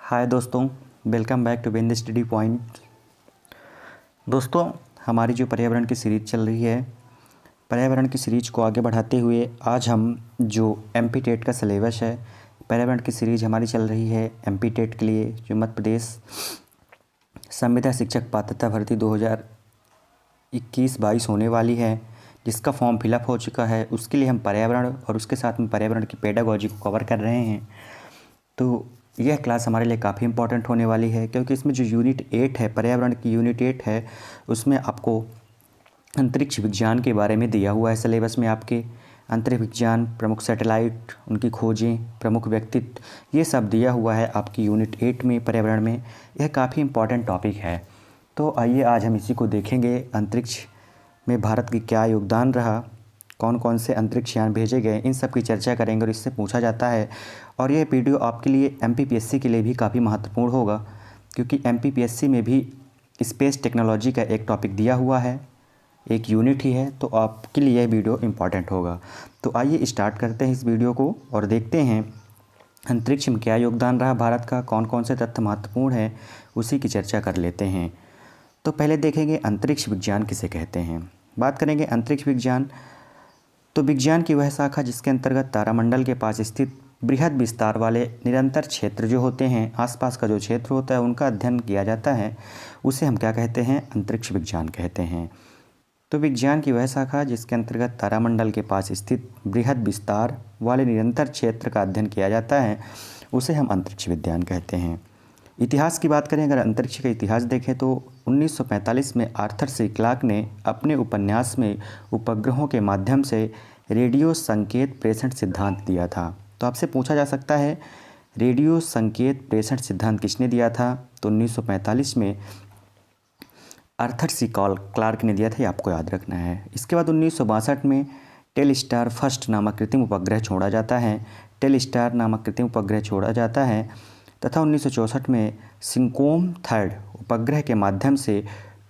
हाय दोस्तों, welcome back to ben the study point. दोस्तों, हमारी जो पर्यावरण की सीरीज चल रही है, पर्यावरण की सीरीज को आगे बढ़ाते हुए आज हम जो एमपी टेट का सिलेबस है, पर्यावरण की सीरीज हमारी चल रही है एमपी टेट के लिए, जो मध्य प्रदेश संविदा शिक्षक पात्रता भर्ती 2021-22 होने वाली है, जिसका फॉर्म फिलअप हो चुका है। उसके लिए हम पर्यावरण और उसके साथ में पर्यावरण की पेडागॉजी को कवर कर रहे हैं। तो यह क्लास हमारे लिए काफ़ी इंपॉर्टेंट होने वाली है, क्योंकि इसमें जो यूनिट 8 है, पर्यावरण की यूनिट 8 है, उसमें आपको अंतरिक्ष विज्ञान के बारे में दिया हुआ है। सिलेबस में आपके अंतरिक्ष विज्ञान, प्रमुख सैटेलाइट, उनकी खोजें, प्रमुख व्यक्तित्व, ये सब दिया हुआ है आपकी यूनिट 8 में, पर्यावरण में। यह काफ़ी इंपॉर्टेंट टॉपिक है। तो आइए आज हम इसी को देखेंगे। अंतरिक्ष में भारत की क्या योगदान रहा, कौन कौन से अंतरिक्ष यान भेजे गए, इन सब की चर्चा करेंगे और इससे पूछा जाता है। और यह वीडियो आपके लिए एमपीपीएससी के लिए भी काफ़ी महत्वपूर्ण होगा, क्योंकि एमपीपीएससी में भी स्पेस टेक्नोलॉजी का एक टॉपिक दिया हुआ है, एक यूनिट ही है, तो आपके लिए यह वीडियो इम्पॉर्टेंट होगा। तो आइए स्टार्ट करते हैं इस वीडियो को और देखते हैं अंतरिक्ष में क्या योगदान रहा भारत का, कौन कौन से तथ्य महत्वपूर्ण है, उसी की चर्चा कर लेते हैं। तो पहले देखेंगे अंतरिक्ष विज्ञान किसे कहते हैं। बात करेंगे अंतरिक्ष विज्ञान, तो विज्ञान की वह शाखा जिसके अंतर्गत तारामंडल के पास स्थित बृहद विस्तार वाले निरंतर क्षेत्र जो होते हैं, आसपास का जो क्षेत्र होता है, उनका अध्ययन किया जाता है, उसे हम क्या कहते हैं, अंतरिक्ष विज्ञान कहते हैं। तो विज्ञान की वह शाखा जिसके अंतर्गत तारामंडल के पास स्थित बृहद विस्तार वाले निरंतर क्षेत्र का अध्ययन किया जाता है, उसे हम अंतरिक्ष विज्ञान कहते हैं। इतिहास की बात करें, अगर अंतरिक्ष का इतिहास देखें तो 1945 में आर्थर सी क्लार्क ने अपने उपन्यास में उपग्रहों के माध्यम से रेडियो संकेत प्रेषण सिद्धांत दिया था। तो आपसे पूछा जा सकता है, रेडियो संकेत प्रेषण सिद्धांत किसने दिया था? तो 1945 में आर्थर सी क्लार्क ने दिया था, ये आपको याद रखना है। इसके बाद 1962 में टेलस्टार फर्स्ट नामक कृत्रिम उपग्रह छोड़ा जाता है, टेलस्टार नामक कृत्रिम उपग्रह छोड़ा जाता है, तथा 1964 में सिंकोम थर्ड उपग्रह के माध्यम से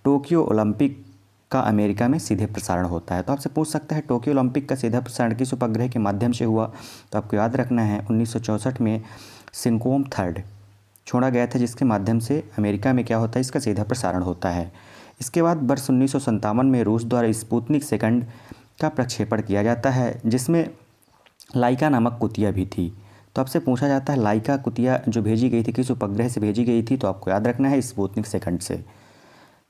टोक्यो ओलंपिक का अमेरिका में सीधे प्रसारण होता है। तो आपसे पूछ सकता है टोक्यो ओलंपिक का सीधा प्रसारण किस उपग्रह के माध्यम से हुआ? तो आपको याद रखना है 1964 में सिंकोम थर्ड छोड़ा गया था, जिसके माध्यम से अमेरिका में क्या होता है, इसका सीधा प्रसारण होता है। इसके बाद वर्ष 1957 में रूस द्वारा स्पुतनिक सेकंड का प्रक्षेपण किया जाता है, जिसमें लाइका नामक कुतिया भी थी। तो आपसे पूछा जाता है लाइका कुतिया जो भेजी गई थी किस उपग्रह से भेजी गई थी? तो आपको याद रखना है स्पुतनिक सेकंड से।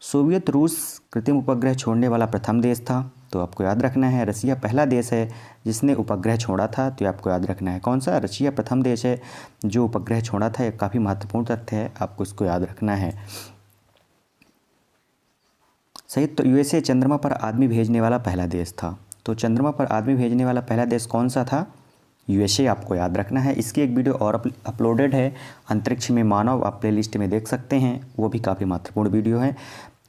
सोवियत रूस कृत्रिम उपग्रह छोड़ने वाला प्रथम देश था, तो आपको याद रखना है रसिया पहला देश है जिसने उपग्रह छोड़ा था। तो आपको याद रखना है कौन सा, रसिया प्रथम देश है जो उपग्रह छोड़ा था। ये काफ़ी महत्वपूर्ण तथ्य है, आपको इसको याद रखना है। सही, तो यूएसए चंद्रमा पर आदमी भेजने वाला पहला देश था। तो चंद्रमा पर आदमी भेजने वाला पहला देश कौन सा था? यूएसए, आपको याद रखना है। इसकी एक वीडियो और अपलोडेड है, अंतरिक्ष में मानव, आप प्लेलिस्ट में देख सकते हैं, वो भी काफ़ी महत्वपूर्ण वीडियो है।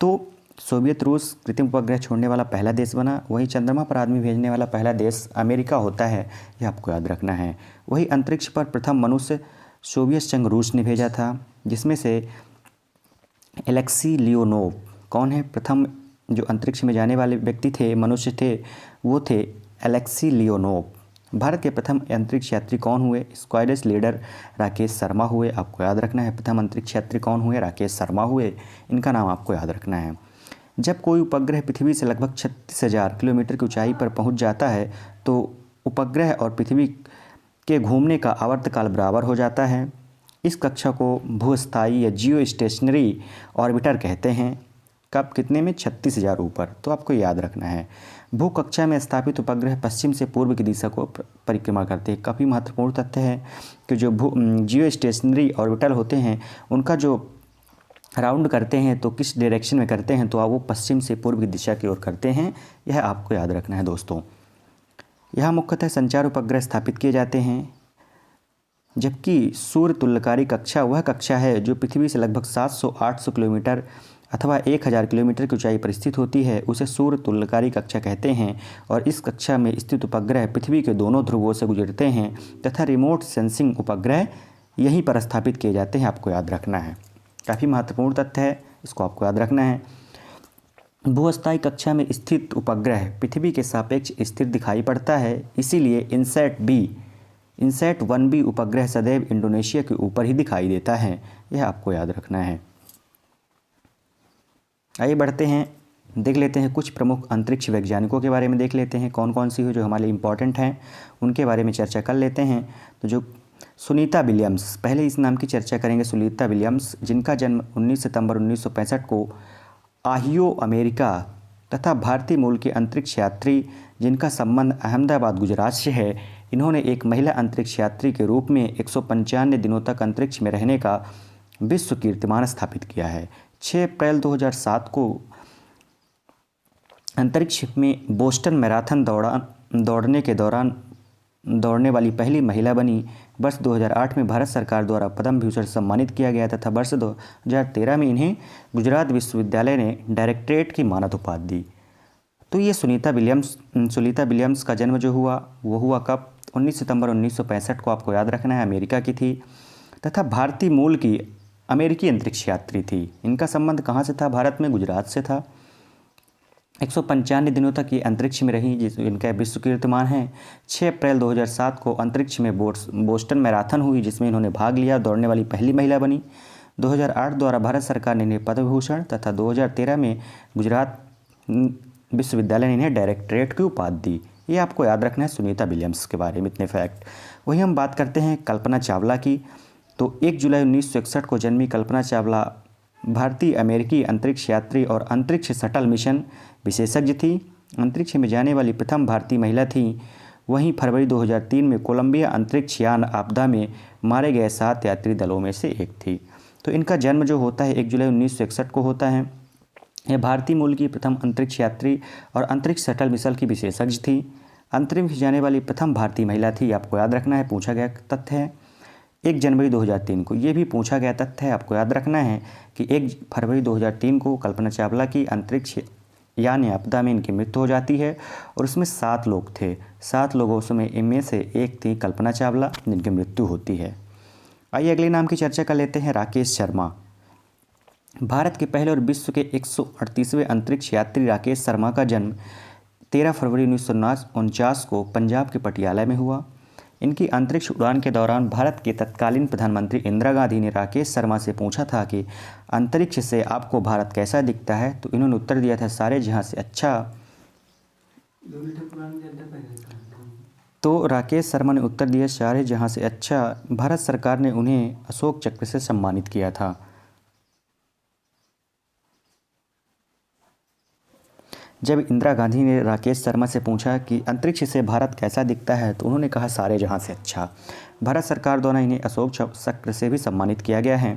तो सोवियत रूस कृत्रिम उपग्रह छोड़ने वाला पहला देश बना, वही चंद्रमा पर आदमी भेजने वाला पहला देश अमेरिका होता है, ये आपको याद रखना है। वही अंतरिक्ष पर प्रथम मनुष्य सोवियत संघ रूस ने भेजा था, जिसमें से एलेक्सी लियोनोव कौन है, प्रथम जो अंतरिक्ष में जाने वाले व्यक्ति थे, मनुष्य थे, वो थे एलेक्सी लियोनोव। भारत के प्रथम अंतरिक्ष यात्री कौन हुए? स्क्वाड्रन लीडर राकेश शर्मा हुए, आपको याद रखना है। प्रथम अंतरिक्ष यात्री कौन हुए? राकेश शर्मा हुए, इनका नाम आपको याद रखना है। जब कोई उपग्रह पृथ्वी से लगभग 36,000 किलोमीटर की ऊंचाई पर पहुंच जाता है, तो उपग्रह और पृथ्वी के घूमने का आवर्तकाल बराबर हो जाता है। इस कक्षा को भूस्थायी या जियो स्टेशनरी ऑर्बिटर कहते हैं। कब, कितने में? 36,000 ऊपर। तो आपको याद रखना है। भू कक्षा में स्थापित उपग्रह पश्चिम से पूर्व की दिशा को परिक्रमा करते हैं। काफ़ी महत्वपूर्ण तथ्य है कि जो जियो स्टेशनरी ऑर्बिटर होते हैं, उनका जो राउंड करते हैं तो किस डायरेक्शन में करते हैं? तो वो पश्चिम से पूर्व की दिशा की ओर करते हैं, यह आपको याद रखना है दोस्तों। यहाँ मुख्यतः संचार उपग्रह स्थापित किए जाते हैं, जबकि सूर्य तुल्यकारी कक्षा वह कक्षा है जो पृथ्वी से लगभग 700-800 किलोमीटर अथवा 1000 किलोमीटर की ऊंचाई पर स्थित होती है, उसे सूर्य तुल्यकारी कक्षा कहते हैं। और इस कक्षा में स्थित उपग्रह पृथ्वी के दोनों ध्रुवों से गुजरते हैं तथा रिमोट सेंसिंग उपग्रह यहीं पर स्थापित किए जाते हैं, आपको याद रखना है। काफ़ी महत्वपूर्ण तथ्य है, इसको आपको याद रखना है। भूस्थायी कक्षा में स्थित उपग्रह पृथ्वी के सापेक्ष स्थिर दिखाई पड़ता है, इसीलिए इनसैट बी इनसैट 1B उपग्रह सदैव इंडोनेशिया के ऊपर ही दिखाई देता है, यह आपको याद रखना है। आइए बढ़ते हैं, देख लेते हैं कुछ प्रमुख अंतरिक्ष वैज्ञानिकों के बारे में, देख लेते हैं कौन कौन सी हो जो हमारे लिए इम्पॉर्टेंट हैं, उनके बारे में चर्चा कर लेते हैं। तो जो सुनीता विलियम्स, पहले इस नाम की चर्चा करेंगे, सुनीता विलियम्स, जिनका जन्म 19 सितंबर 1965 को ओहियो अमेरिका तथा भारतीय मूल के अंतरिक्ष यात्री जिनका संबंध अहमदाबाद गुजरात से है। इन्होंने एक महिला अंतरिक्ष यात्री के रूप में 195 दिनों तक अंतरिक्ष में रहने का विश्व कीर्तिमान स्थापित किया है। 6 अप्रैल 2007 को अंतरिक्ष में बोस्टन मैराथन दौड़ने वाली पहली महिला बनी। वर्ष 2008 में भारत सरकार द्वारा पद्म भूषण से सम्मानित किया गया तथा वर्ष 2013 में इन्हें गुजरात विश्वविद्यालय ने डायरेक्टरेट की मानद उपाधि दी। तो ये सुनीता विलियम्स का जन्म जो हुआ वो हुआ कब? 19 सितंबर 1965 को, आपको याद रखना है, अमेरिका की थी तथा भारतीय मूल की अमेरिकी अंतरिक्ष यात्री थी। इनका संबंध कहाँ से था? भारत में गुजरात से था। 195 दिनों तक ये अंतरिक्ष में रही, इनका विश्व कीर्तिमान है। 6 अप्रैल 2007 को अंतरिक्ष में बोस्टन मैराथन हुई जिसमें इन्होंने भाग लिया, दौड़ने वाली पहली महिला बनी। 2008 द्वारा भारत सरकार ने इन्हें पद्म भूषण तथा 2013 में गुजरात विश्वविद्यालय ने इन्हें डायरेक्टरेट की उपाधि दी। ये आपको याद रखना है सुनीता विलियम्स के बारे में, इतने फैक्ट। वहीं हम बात करते हैं कल्पना चावला की। तो 1 जुलाई 1961 को जन्मी कल्पना चावला भारतीय अमेरिकी अंतरिक्ष यात्री और अंतरिक्ष शटल मिशन विशेषज्ञ थी। अंतरिक्ष में जाने वाली प्रथम भारतीय महिला थी। वहीं फरवरी 2003 में कोलंबिया अंतरिक्ष यान आपदा में मारे गए 7 यात्री दलों में से एक थी। तो इनका जन्म जो होता है 1 जुलाई 1961 को होता है। यह भारतीय मूल की प्रथम अंतरिक्ष यात्री और अंतरिक्ष शटल मिशन की विशेषज्ञ थी। अंतरिक्ष जाने वाली प्रथम भारतीय महिला थी, आपको याद रखना है, पूछा गया तथ्य है। 1 जनवरी 2003 को, ये भी पूछा गया तथ्य है, आपको याद रखना है कि 1 फरवरी 2003 को कल्पना चावला की अंतरिक्ष यान आपदा में इनकी मृत्यु हो जाती है और उसमें 7 लोग थे। 7 लोगों में इनमें से एक थी कल्पना चावला जिनकी मृत्यु होती है। आइए अगले नाम की चर्चा कर लेते हैं, राकेश शर्मा। भारत के पहले और विश्व के 138वें अंतरिक्ष यात्री राकेश शर्मा का जन्म 13 फरवरी 1949 को पंजाब के पटियाला में हुआ। इनकी अंतरिक्ष उड़ान के दौरान भारत के तत्कालीन प्रधानमंत्री इंदिरा गांधी ने राकेश शर्मा से पूछा था कि अंतरिक्ष से आपको भारत कैसा दिखता है, तो इन्होंने उत्तर दिया था सारे जहां से अच्छा। तो राकेश शर्मा ने उत्तर दिया सारे जहां से अच्छा। भारत सरकार ने उन्हें अशोक चक्र से सम्मानित किया था। जब इंदिरा गांधी ने राकेश शर्मा से पूछा कि अंतरिक्ष से भारत कैसा दिखता है, तो उन्होंने कहा सारे जहां से अच्छा। भारत सरकार द्वारा इन्हें अशोक चक्र से भी सम्मानित किया गया है,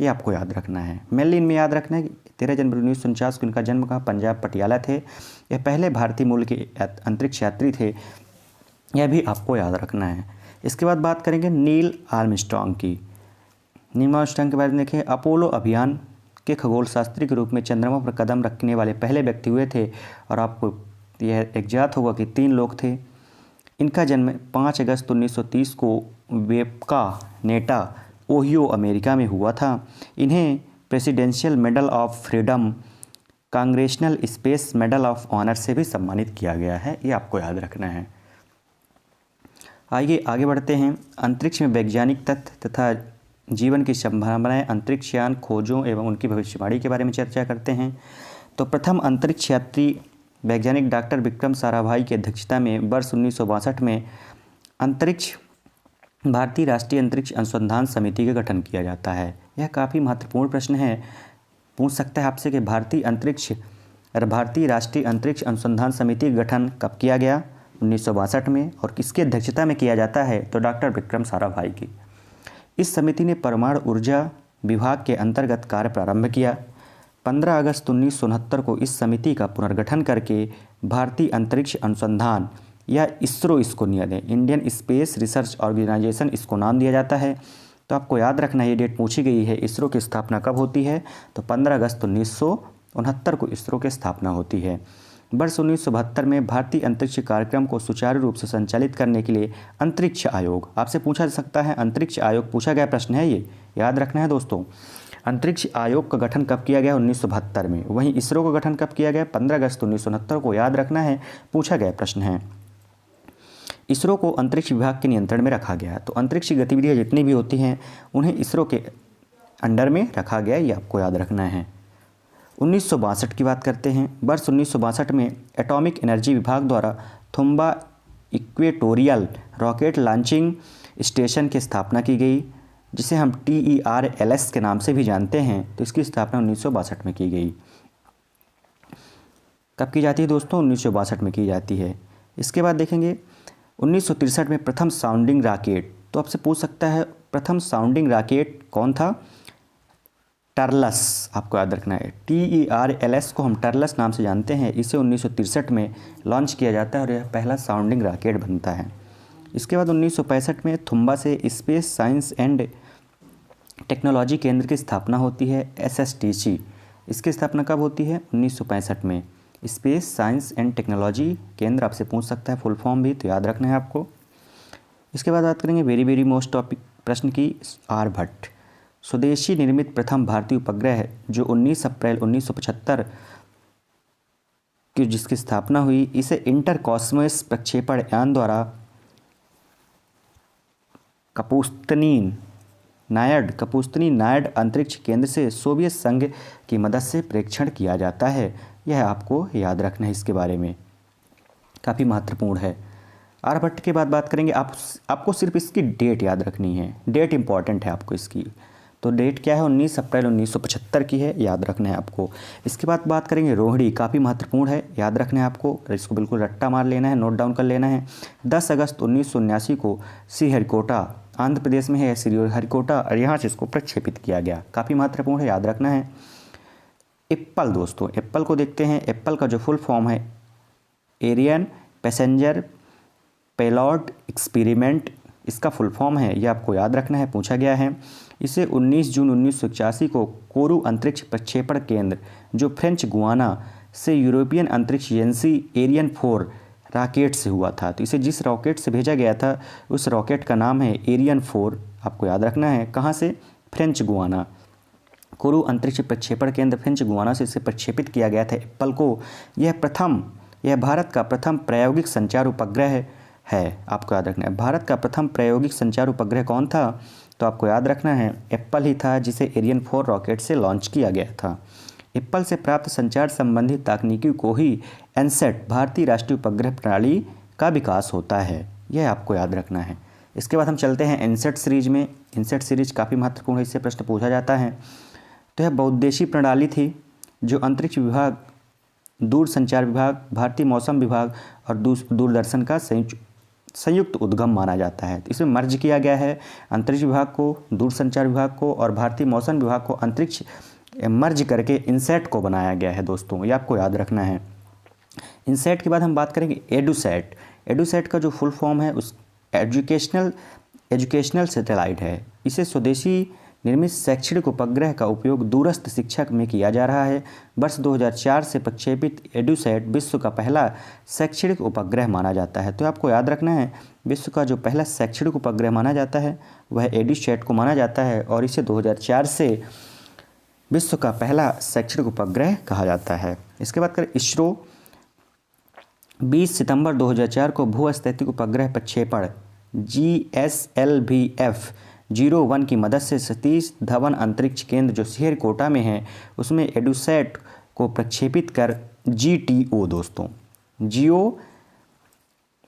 ये आपको याद रखना है। मेनली इनमें याद रखना है कि 13 जनवरी 1949 को इनका जन्म कहाँ? पंजाब पटियाला थे। यह पहले भारतीय मूल के अंतरिक्ष यात्री थे, यह भी आपको याद रखना है। इसके बाद बात करेंगे नील आर्मस्ट्रॉन्ग की। नील आर्मस्ट्रॉन्ग के बारे में देखें, अपोलो अभियान के खगोल शास्त्री के रूप में चंद्रमा पर कदम रखने वाले पहले व्यक्ति हुए थे और आपको यह ज्ञात होगा कि 3 लोग थे। इनका जन्म 5 अगस्त 1930 को वेपका नेटा, ओहियो अमेरिका में हुआ था। इन्हें presidential medal of freedom, congressional space medal of honor से भी सम्मानित किया गया है, ये आपको याद रखना है। आइए आगे बढ़ते हैं, अंतरिक्ष में वैज्ञानिक तथ्य तथा जीवन की संभावनाएं, अंतरिक्ष यान खोजों एवं उनकी भविष्यवाणी के बारे में चर्चा करते हैं। तो प्रथम अंतरिक्ष यात्री वैज्ञानिक डॉक्टर विक्रम साराभाई की अध्यक्षता में वर्ष 1962 में भारतीय राष्ट्रीय अंतरिक्ष अनुसंधान समिति का गठन किया जाता है। यह काफ़ी महत्वपूर्ण प्रश्न है, पूछ सकता है आपसे कि भारतीय राष्ट्रीय अंतरिक्ष अनुसंधान समिति का गठन कब किया गया? 1962 में। और किसकी अध्यक्षता में किया जाता है? तो डॉक्टर विक्रम साराभाई की। इस समिति ने परमाणु ऊर्जा विभाग के अंतर्गत कार्य प्रारंभ किया। 15 अगस्त 1969 को इस समिति का पुनर्गठन करके भारतीय अंतरिक्ष अनुसंधान या इसरो इसको इंडियन स्पेस रिसर्च ऑर्गेनाइजेशन इसको नाम दिया जाता है। तो आपको याद रखना ये डेट पूछी गई है, इसरो की स्थापना कब होती है? तो 15 अगस्त 1969 को इसरो की स्थापना होती है। वर्ष 1972 में भारतीय अंतरिक्ष कार्यक्रम को सुचारू रूप से संचालित करने के लिए अंतरिक्ष आयोग, आपसे पूछा जा सकता है अंतरिक्ष आयोग, पूछा गया प्रश्न है, ये याद रखना है दोस्तों। अंतरिक्ष आयोग का गठन कब किया गया? 1972 में। वहीं इसरो का गठन कब किया गया? 15 अगस्त 1969 को, याद रखना है, पूछा गया प्रश्न है। इसरो को अंतरिक्ष विभाग के नियंत्रण में रखा गया। तो अंतरिक्ष गतिविधियाँ जितनी भी होती हैं उन्हें इसरो के अंडर में रखा गया, ये आपको याद रखना है। 1962 की बात करते हैं। वर्ष 1962 में एटॉमिक एनर्जी विभाग द्वारा Thumba equatorial rocket launching station की स्थापना की गई, जिसे हम TERLS के नाम से भी जानते हैं। तो इसकी स्थापना 1962 में की गई। कब की जाती है दोस्तों? 1962 में की जाती है। इसके बाद देखेंगे 1963 में प्रथम साउंडिंग रॉकेट। तो आपसे पूछ सकता है प्रथम साउंडिंग रॉकेट कौन था? टर्लस, आपको याद रखना है। TERLS को हम टर्लस नाम से जानते हैं। इसे 1963 में लॉन्च किया जाता है और यह पहला साउंडिंग रॉकेट बनता है। इसके बाद 1965 में थुम्बा से स्पेस साइंस एंड टेक्नोलॉजी केंद्र की स्थापना होती है, SSTC। इसकी स्थापना कब होती है? 1965 में। स्पेस साइंस एंड टेक्नोलॉजी केंद्र आपसे पूछ सकता है, फुल फॉर्म भी, तो याद रखना है आपको। इसके बाद बात करेंगे वेरी मोस्ट टॉपिक प्रश्न की, आर्यभट्ट। स्वदेशी निर्मित प्रथम भारतीय उपग्रह है जो 19 अप्रैल 1975 की जिसकी स्थापना हुई। इसे इंटर कॉस्मोस प्रक्षेपण यान द्वारा कपुस्तनी नायड अंतरिक्ष केंद्र से सोवियत संघ की मदद से प्रेक्षण किया जाता है। यह आपको याद रखना है, इसके बारे में काफ़ी महत्वपूर्ण है। आर्यभट्ट के बाद बात करेंगे, आपको सिर्फ इसकी डेट याद रखनी है, डेट इंपॉर्टेंट है आपको इसकी। तो डेट क्या है? 19 अप्रैल 1975 की है, याद रखना है आपको। इसके बाद बात करेंगे रोहिणी, काफ़ी महत्वपूर्ण है, याद रखना है आपको। इसको बिल्कुल रट्टा मार लेना है, नोट डाउन कर लेना है। 10 अगस्त 1979 को श्रीहरिकोटा, आंध्र प्रदेश में है श्रीहरिकोटा, और यहाँ से इसको प्रक्षेपित किया गया। काफ़ी महत्वपूर्ण है, याद रखना है। एप्पल दोस्तों, एप्पल को देखते हैं। एप्पल का जो फुल फॉर्म है एरियन पैसेंजर पेलॉड एक्सपेरिमेंट, इसका फुल फॉर्म है, ये आपको याद रखना है, पूछा गया है। इसे 19 जून 1981 को कोरू अंतरिक्ष प्रक्षेपण केंद्र जो फ्रेंच गुआना से यूरोपियन अंतरिक्ष एजेंसी एरियन 4 रॉकेट से हुआ था। तो इसे जिस रॉकेट से भेजा गया था उस रॉकेट का नाम है एरियन 4, आपको याद रखना है। कहाँ से? French Guana. कोरू अंतरिक्ष प्रक्षेपण केंद्र फ्रेंच गुआना से इसे प्रक्षेपित किया गया था एप्पल को। यह भारत का प्रथम प्रायोगिक संचार उपग्रह है, आपको याद रखना है। भारत का प्रथम प्रायोगिक संचार उपग्रह कौन था? तो आपको याद रखना है एप्पल ही था, जिसे एरियन 4 रॉकेट से लॉन्च किया गया था। एप्पल से प्राप्त संचार संबंधी तकनीकी को ही एनसेट भारतीय राष्ट्रीय उपग्रह प्रणाली का विकास होता है, यह आपको याद रखना है। इसके बाद हम चलते हैं एनसेट सीरीज में। एनसेट सीरीज काफ़ी महत्वपूर्ण है, इससे प्रश्न पूछा जाता है। तो यह बहुउद्देशीय प्रणाली थी जो अंतरिक्ष विभाग, दूरसंचार विभाग, भारतीय मौसम विभाग और दूरदर्शन का संयुक्त उद्गम माना जाता है। इसमें मर्ज किया गया है अंतरिक्ष विभाग को, दूरसंचार विभाग को और भारतीय मौसम विभाग को अंतरिक्ष मर्ज करके इनसेट को बनाया गया है दोस्तों, ये आपको याद रखना है। इनसेट के बाद हम बात करेंगे एडुसेट। एडुसेट का जो फुल फॉर्म है उस एजुकेशनल सैटेलाइट है। इसे स्वदेशी निर्मित शैक्षणिक उपग्रह का उपयोग दूरस्थ शिक्षा में किया जा रहा है। वर्ष 2004 से प्रक्षेपित एडुसेट विश्व का पहला शैक्षणिक उपग्रह माना जाता है। तो आपको याद रखना है विश्व का जो पहला शैक्षणिक उपग्रह माना जाता है वह एडुसेट को माना जाता है और इसे 2004 से विश्व का पहला शैक्षणिक उपग्रह कहा जाता है। इसके बाद करें इसरो। 20 सितंबर 2004 को भूस्थैतिक उपग्रह प्रक्षेपण GSLV-F01 की मदद से सतीश धवन अंतरिक्ष केंद्र जो श्रीहरिकोटा में है उसमें एडुसेट को प्रक्षेपित कर GTO दोस्तों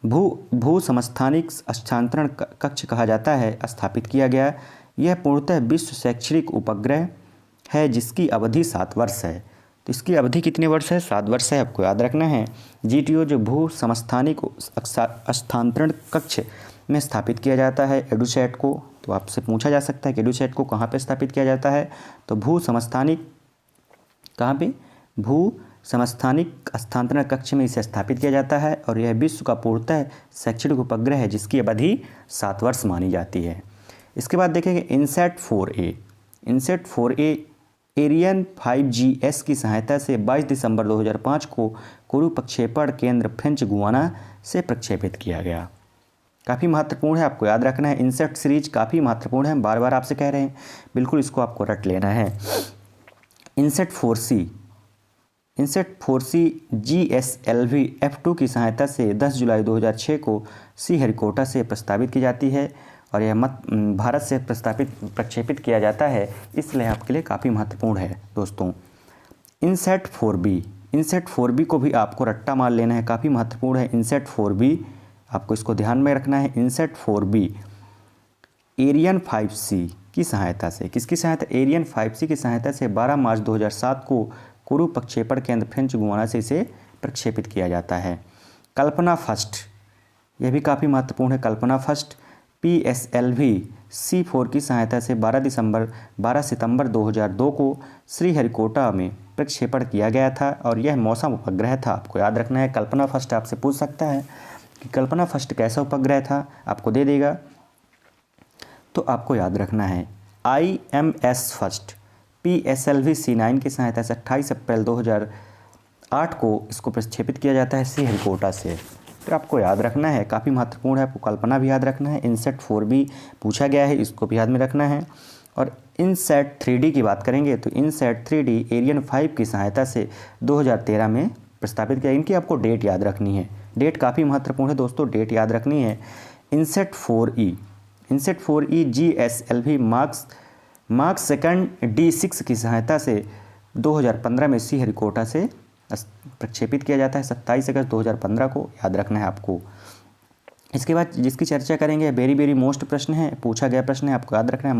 भू समस्थानिक स्थानांतरण कक्ष कहा जाता है स्थापित किया गया। यह पूर्णतः विश्व शैक्षणिक उपग्रह है जिसकी अवधि 7 वर्ष है। तो इसकी अवधि कितने वर्ष है? 7 वर्ष है, आपको याद रखना है। GTO जो भू समस्थानिक स्थानांतरण कक्ष में स्थापित किया जाता है एडुसेट को। तो आपसे पूछा जा सकता है कि एडुसेट को कहाँ पे स्थापित किया जाता है? तो भू समस्थानिक कहाँ पे? भू समस्थानिक स्थानांतरण कक्ष में इसे स्थापित किया जाता है और यह विश्व का पूर्णतः शैक्षणिक उपग्रह है जिसकी अवधि 7 वर्ष मानी जाती है। इसके बाद देखेंगे INSAT 4A। INSAT 4A Ariane 5GS की सहायता से 22 दिसंबर 2005 को कोरू प्रक्षेपण केंद्र फ्रेंच गुआना से प्रक्षेपित किया गया। काफ़ी महत्वपूर्ण है, आपको याद रखना है। इनसेट सीरीज काफ़ी महत्वपूर्ण है, बार बार आपसे कह रहे हैं, बिल्कुल इसको आपको रट लेना है। INSAT 4C INSAT 4C GSLV F2 की सहायता से 10 जुलाई 2006 को श्रीहरिकोटा से प्रस्तावित की जाती है और यह भारत से प्रक्षेपित किया जाता है, इसलिए आपके लिए काफ़ी महत्वपूर्ण है दोस्तों। इनसेट 4B को भी आपको रट्टा मार लेना है, काफ़ी महत्वपूर्ण है। इनसेट 4B आपको इसको ध्यान में रखना है। इनसेट 4B एरियन 5C की सहायता से, किसकी सहायता? एरियन 5C की सहायता से 12 मार्च 2007 को कुरु प्रक्षेपण केंद्र फ्रेंच गुयाना से इसे प्रक्षेपित किया जाता है। कल्पना फर्स्ट, यह भी काफ़ी महत्वपूर्ण है। कल्पना फर्स्ट PSLV C4 की सहायता से 12 सितंबर 2002 को श्रीहरिकोटा में प्रक्षेपण किया गया था और यह मौसम उपग्रह था। आपको याद रखना है, कल्पना फर्स्ट आपसे पूछ सकता है कि कल्पना फर्स्ट कैसा उपग्रह था, आपको दे देगा, तो आपको याद रखना है IMS फर्स्ट PSLV C9 की सहायता से 28 अप्रैल 2008 को इसको प्रक्षेपित किया जाता है श्रीहरिकोटा से। तो आपको याद रखना है, काफ़ी महत्वपूर्ण है, आपको कल्पना भी याद रखना है। इनसेट 4B पूछा गया है, इसको भी याद में रखना है। और इनसेट 3D की बात करेंगे तो इनसेट 3D एरियन 5 की सहायता से 2013 में प्रस्तावित किया। इनकी आपको डेट याद रखनी है, डेट काफ़ी महत्वपूर्ण है दोस्तों, डेट याद रखनी है। INSAT 4E GSLV mark second D6 की सहायता से 2015 में श्रीहरिकोटा से प्रक्षेपित किया जाता है, 27 अगस्त 2015 को, याद रखना है आपको। इसके बाद जिसकी चर्चा करेंगे, वेरी मोस्ट प्रश्न है, पूछा गया प्रश्न है, आपको याद रखना है।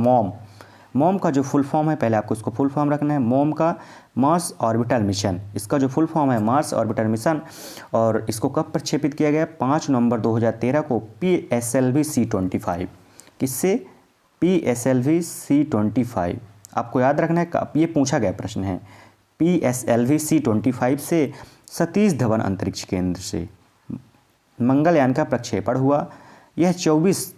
मॉम का जो फुल फॉर्म है, पहले आपको इसको फुल फॉर्म रखना है। मॉम का मार्स ऑर्बिटल मिशन, इसका जो फुल फॉर्म है मार्स ऑर्बिटल मिशन, और इसको कब प्रक्षेपित किया गया? 5 नवंबर 2013 को PSLV C25, किससे? PSLV C25, आपको याद रखना है, ये पूछा गया प्रश्न है। PSLV C25 से सतीश धवन अंतरिक्ष केंद्र से मंगलयान का प्रक्षेपण हुआ। यह 24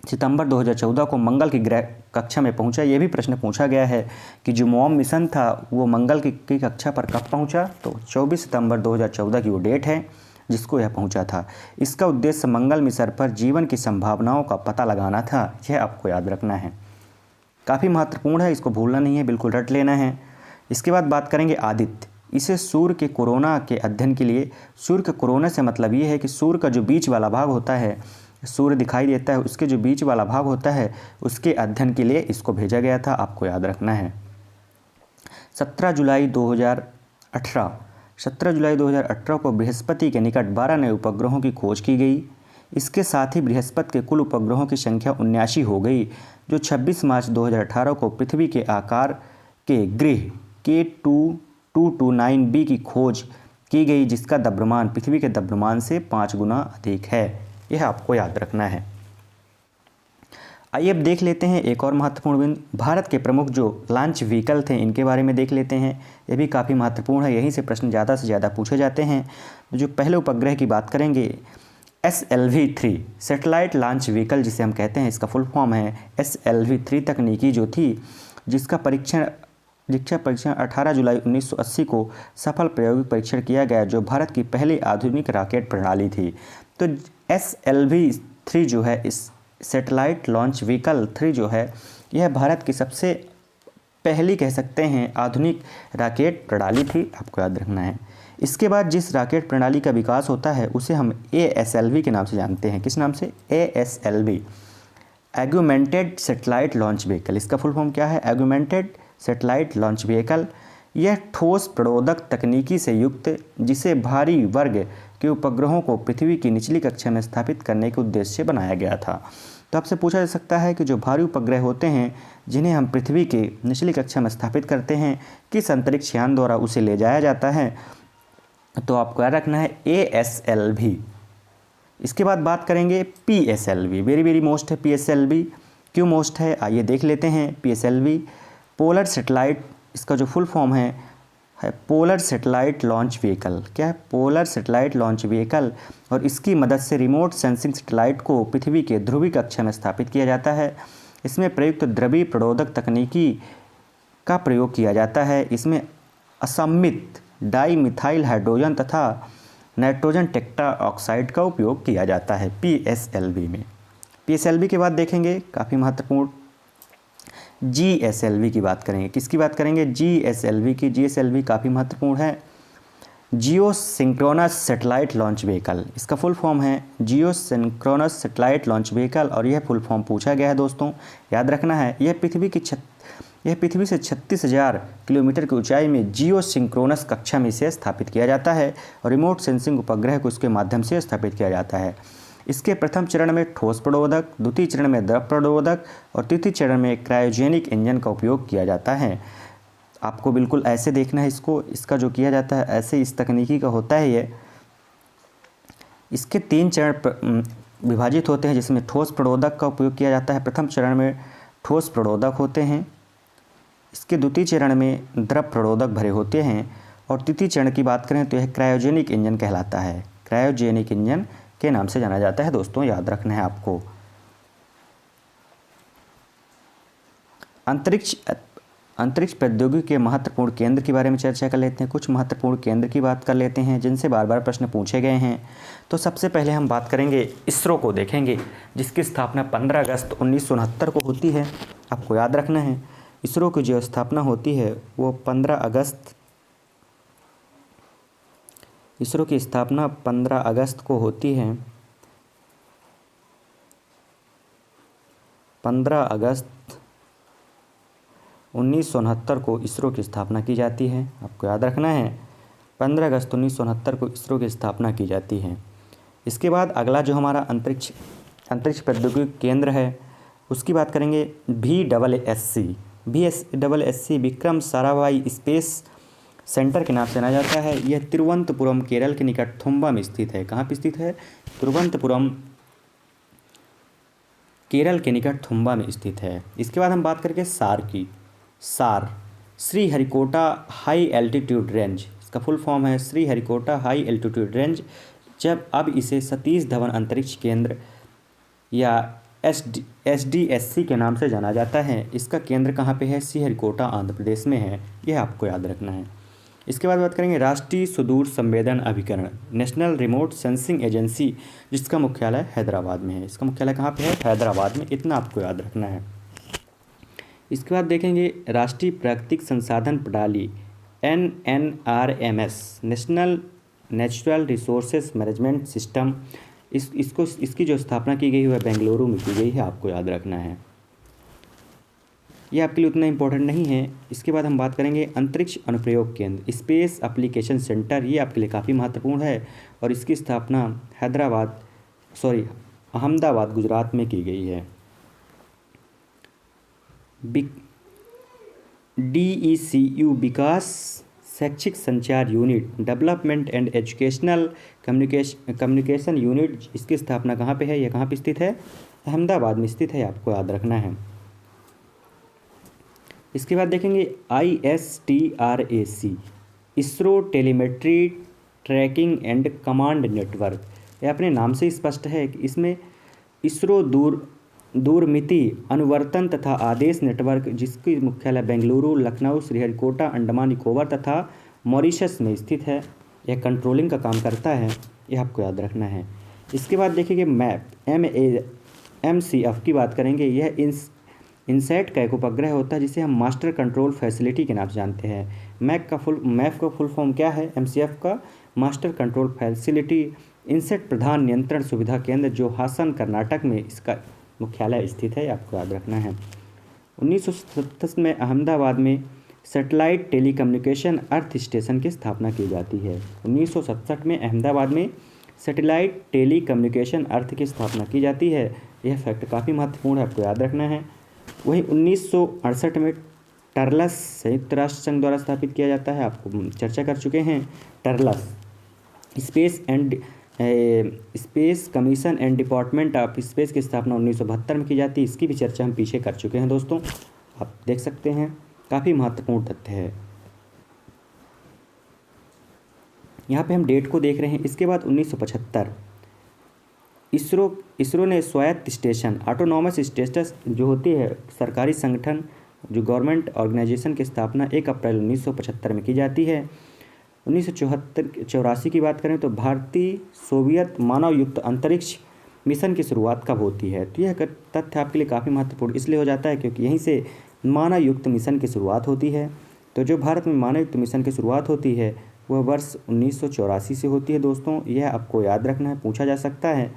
सितंबर 2014 को मंगल की ग्रह कक्षा में पहुंचा। यह भी प्रश्न पूछा गया है कि जो मॉम मिशन था वो मंगल की कक्षा पर कब पहुंचा? तो 24 सितंबर 2014 की वो डेट है जिसको यह पहुंचा था। इसका उद्देश्य मंगल मिशन पर जीवन की संभावनाओं का पता लगाना था, यह आपको याद रखना है, काफ़ी महत्वपूर्ण है, इसको भूलना नहीं है, बिल्कुल रट लेना है। इसके बाद बात करेंगे आदित्य, इसे सूर्य के कोरोना के अध्ययन के लिए, सूर्य के कोरोना से मतलब ये है कि सूर्य का जो बीच वाला भाग होता है, सूर्य दिखाई देता है, उसके जो बीच वाला भाग होता है उसके अध्ययन के लिए इसको भेजा गया था, आपको याद रखना है। 17 जुलाई 2018 को बृहस्पति के निकट 12 नए उपग्रहों की खोज की गई। इसके साथ ही बृहस्पति के कुल उपग्रहों की संख्या 79 हो गई, जो 26 मार्च 2018 को पृथ्वी के आकार के ग्रह K2229b की खोज की गई, जिसका द्रव्यमान पृथ्वी के द्रव्यमान से 5 गुना अधिक है, यह आपको याद रखना है। आइए अब देख लेते हैं एक और महत्वपूर्ण बिंदु, भारत के प्रमुख जो लॉन्च व्हीकल थे इनके बारे में देख लेते हैं, ये भी काफ़ी महत्वपूर्ण है, यहीं से प्रश्न ज़्यादा से ज़्यादा पूछे जाते हैं। जो पहले उपग्रह की बात करेंगे, SLV-3 सैटेलाइट लॉन्च व्हीकल जिसे हम कहते हैं, इसका फुल फॉर्म है SLV-3 तकनीकी जो थी, जिसका परीक्षण 18 जुलाई 1980 को सफल प्रायोगिक परीक्षण किया गया, जो भारत की पहली आधुनिक रॉकेट प्रणाली थी। तो SLV-3 जो है, इस सैटेलाइट लॉन्च व्हीकल 3 जो है, यह भारत की सबसे पहली कह सकते हैं आधुनिक रॉकेट प्रणाली थी, आपको याद रखना है। इसके बाद जिस रॉकेट प्रणाली का विकास होता है उसे हम ASLV के नाम से जानते हैं। किस नाम से? ASLV, augmented satellite launch vehicle. इसका फुल फॉर्म क्या है? Augmented satellite launch vehicle. यह ठोस प्रणोदक तकनीकी से युक्त, जिसे भारी वर्ग के उपग्रहों को पृथ्वी की निचली कक्षा में स्थापित करने के उद्देश्य से बनाया गया था। तो आपसे पूछा जा सकता है कि जो भारी उपग्रह होते हैं जिन्हें हम पृथ्वी के निचली कक्षा में स्थापित करते हैं, किस अंतरिक्ष यान द्वारा उसे ले जाया जाता है? तो आपको याद रखना है ASLV। इसके बाद बात करेंगे PSLV, वेरी मोस्ट है PSLV। क्यों मोस्ट है, आइए देख लेते हैं। PSLV पोलर सैटेलाइट, इसका जो फुल फॉर्म है पोलर सैटेलाइट लॉन्च व्हीकल। क्या है? Polar satellite launch vehicle. और इसकी मदद से रिमोट सेंसिंग सैटेलाइट को पृथ्वी के ध्रुवीय कक्षा में स्थापित किया जाता है। इसमें प्रयुक्त द्रवीय प्रणोदक तकनीकी का प्रयोग किया जाता है। इसमें असममित डाई मिथाइल हाइड्रोजन तथा नाइट्रोजन टेट्रा ऑक्साइड का उपयोग किया जाता है PSLV में। PSLV के बाद देखेंगे काफ़ी महत्वपूर्ण GSLV की बात करेंगे। किसकी बात करेंगे? GSLV की। GSLV काफ़ी महत्वपूर्ण है। जियो सिंक्रोनस सैटेलाइट लॉन्च व्हीकल, इसका फुल फॉर्म है जियो सिंक्रोनस सैटेलाइट लॉन्च व्हीकल, और यह फुल फॉर्म पूछा गया है दोस्तों, याद रखना है। यह पृथ्वी से 36,000 किलोमीटर की ऊंचाई में जियो सिंक्रोनस कक्षा में इसे स्थापित किया जाता है और रिमोट सेंसिंग उपग्रह को इसके माध्यम से स्थापित किया जाता है। इसके प्रथम चरण में ठोस प्ररोधक, द्वितीय चरण में द्रव प्ररोधक और तृतीय चरण में क्रायोजेनिक इंजन का उपयोग किया जाता है। आपको बिल्कुल ऐसे देखना है इसको, इसका जो किया जाता है ऐसे इस तकनीकी का होता है ये। इसके 3 चरण विभाजित होते हैं, जिसमें ठोस प्ररोधक का उपयोग किया जाता है। प्रथम चरण में ठोस प्ररोधक होते हैं, इसके द्वितीय चरण में द्रव प्ररोधक भरे होते हैं, और तृतीय चरण की बात करें तो यह क्रायोजेनिक इंजन कहलाता है। क्रायोजेनिक इंजन के नाम से जाना जाता है दोस्तों, याद रखना है आपको। अंतरिक्ष प्रौद्योगिकी के महत्वपूर्ण केंद्र के बारे में चर्चा कर लेते हैं। कुछ महत्वपूर्ण केंद्र की बात कर लेते हैं जिनसे बार बार प्रश्न पूछे गए हैं। तो सबसे पहले हम बात करेंगे इसरो को देखेंगे, जिसकी स्थापना 15 अगस्त 1969 को होती है। आपको याद रखना है इसरो की जो स्थापना होती है वो 15 अगस्त, इसरो की स्थापना 15 अगस्त को होती है। 15 अगस्त 1969 को इसरो की स्थापना की जाती है। आपको याद रखना है 15 अगस्त 1969 को इसरो की स्थापना की जाती है। इसके बाद अगला जो हमारा अंतरिक्ष प्रौद्योगिकी केंद्र है उसकी बात करेंगे। VSSC Vikram Sarabhai space centre के नाम से जाना जाता है। यह तिरुवनंतपुरम केरल के निकट थुम्बा में स्थित है। कहाँ पे स्थित है? तिरुवनंतपुरम केरल के निकट थुम्बा में स्थित है। इसके बाद हम बात करेंगे सार की। सार श्रीहरिकोटा हाई एल्टीट्यूड रेंज, इसका फुल फॉर्म है श्रीहरिकोटा हाई एल्टीट्यूड रेंज। जब अब इसे सतीश धवन अंतरिक्ष केंद्र या SDSC के नाम से जाना जाता है। इसका केंद्र कहाँ पे है? श्रीहरिकोटा आंध्र प्रदेश में है, यह आपको याद रखना है। इसके बाद बात करेंगे राष्ट्रीय सुदूर संवेदन अभिकरण, नेशनल रिमोट सेंसिंग एजेंसी, जिसका मुख्यालय हैदराबाद में है। इसका मुख्यालय कहाँ पे है? हैदराबाद में, इतना आपको याद रखना है। इसके बाद देखेंगे राष्ट्रीय प्राकृतिक संसाधन प्रणाली NNRMS, national natural resources management system. इसकी जो स्थापना की गई है वह बेंगलुरु में की गई है, आपको याद रखना है। ये आपके लिए उतना इम्पोर्टेंट नहीं है। इसके बाद हम बात करेंगे अंतरिक्ष अनुप्रयोग केंद्र, स्पेस एप्लीकेशन सेंटर। ये आपके लिए काफ़ी महत्वपूर्ण है और इसकी स्थापना अहमदाबाद गुजरात में की गई है। DECU विकास शैक्षिक संचार unit, development and educational communication unit, इसकी स्थापना कहाँ पे है? यह कहाँ पे स्थित है? अहमदाबाद में स्थित है, आपको याद रखना है। इसके बाद देखेंगे ISTRAC, ISRO telemetry tracking and command network. यह अपने नाम से स्पष्ट है कि इसमें इसरो दूरमिति अनुवर्तन तथा आदेश नेटवर्क, जिसकी मुख्यालय बेंगलुरु, लखनऊ, श्रीहरिकोटा, अंडमान निकोबार तथा मॉरिशस में स्थित है, यह कंट्रोलिंग का काम करता है, यह आपको याद रखना है। इसके बाद देखेंगे MCF की बात करेंगे। यह इनसैट का एक उपग्रह होता है जिसे हम मास्टर कंट्रोल फैसिलिटी के नाम से जानते हैं। मैप का फुल फॉर्म क्या है? MCF का मास्टर कंट्रोल फैसिलिटी इनसेट प्रधान नियंत्रण सुविधा केंद्र, जो हासन कर्नाटक में इसका मुख्यालय स्थित है, आपको याद रखना है। 1967 में अहमदाबाद में सैटेलाइट टेलीकम्युनिकेशन अर्थ स्टेशन की स्थापना की जाती है। 1967 में अहमदाबाद में सैटेलाइट टेलीकम्युनिकेशन अर्थ की स्थापना की जाती है। यह फैक्ट काफ़ी महत्वपूर्ण है, आपको याद रखना है। वहीं 1968 में टर्लस संयुक्त राष्ट्र संघ द्वारा स्थापित किया जाता है, आपको चर्चा कर चुके हैं। टर्लस Space Commission and Department of Space की स्थापना 1972 में की जाती है। इसकी भी चर्चा हम पीछे कर चुके हैं दोस्तों, आप देख सकते हैं, काफ़ी महत्वपूर्ण तथ्य है। यहाँ पे हम डेट को देख रहे हैं। इसके बाद 1975 इसरो ने स्वायत्त स्टेशन, ऑटोनॉमस स्टेटस जो होती है सरकारी संगठन, जो गवर्नमेंट ऑर्गेनाइजेशन की स्थापना 1 अप्रैल 1975 में की जाती है। 1984 की बात करें तो भारतीय सोवियत मानव युक्त अंतरिक्ष मिशन की शुरुआत कब होती है? तो यह तथ्य आपके लिए काफ़ी महत्वपूर्ण इसलिए हो जाता है क्योंकि यहीं से मानव युक्त मिशन की शुरुआत होती है। तो जो भारत में मानव युक्त मिशन की शुरुआत होती है वह वर्ष 1984 से होती है दोस्तों, यह आपको याद रखना है, पूछा जा सकता है।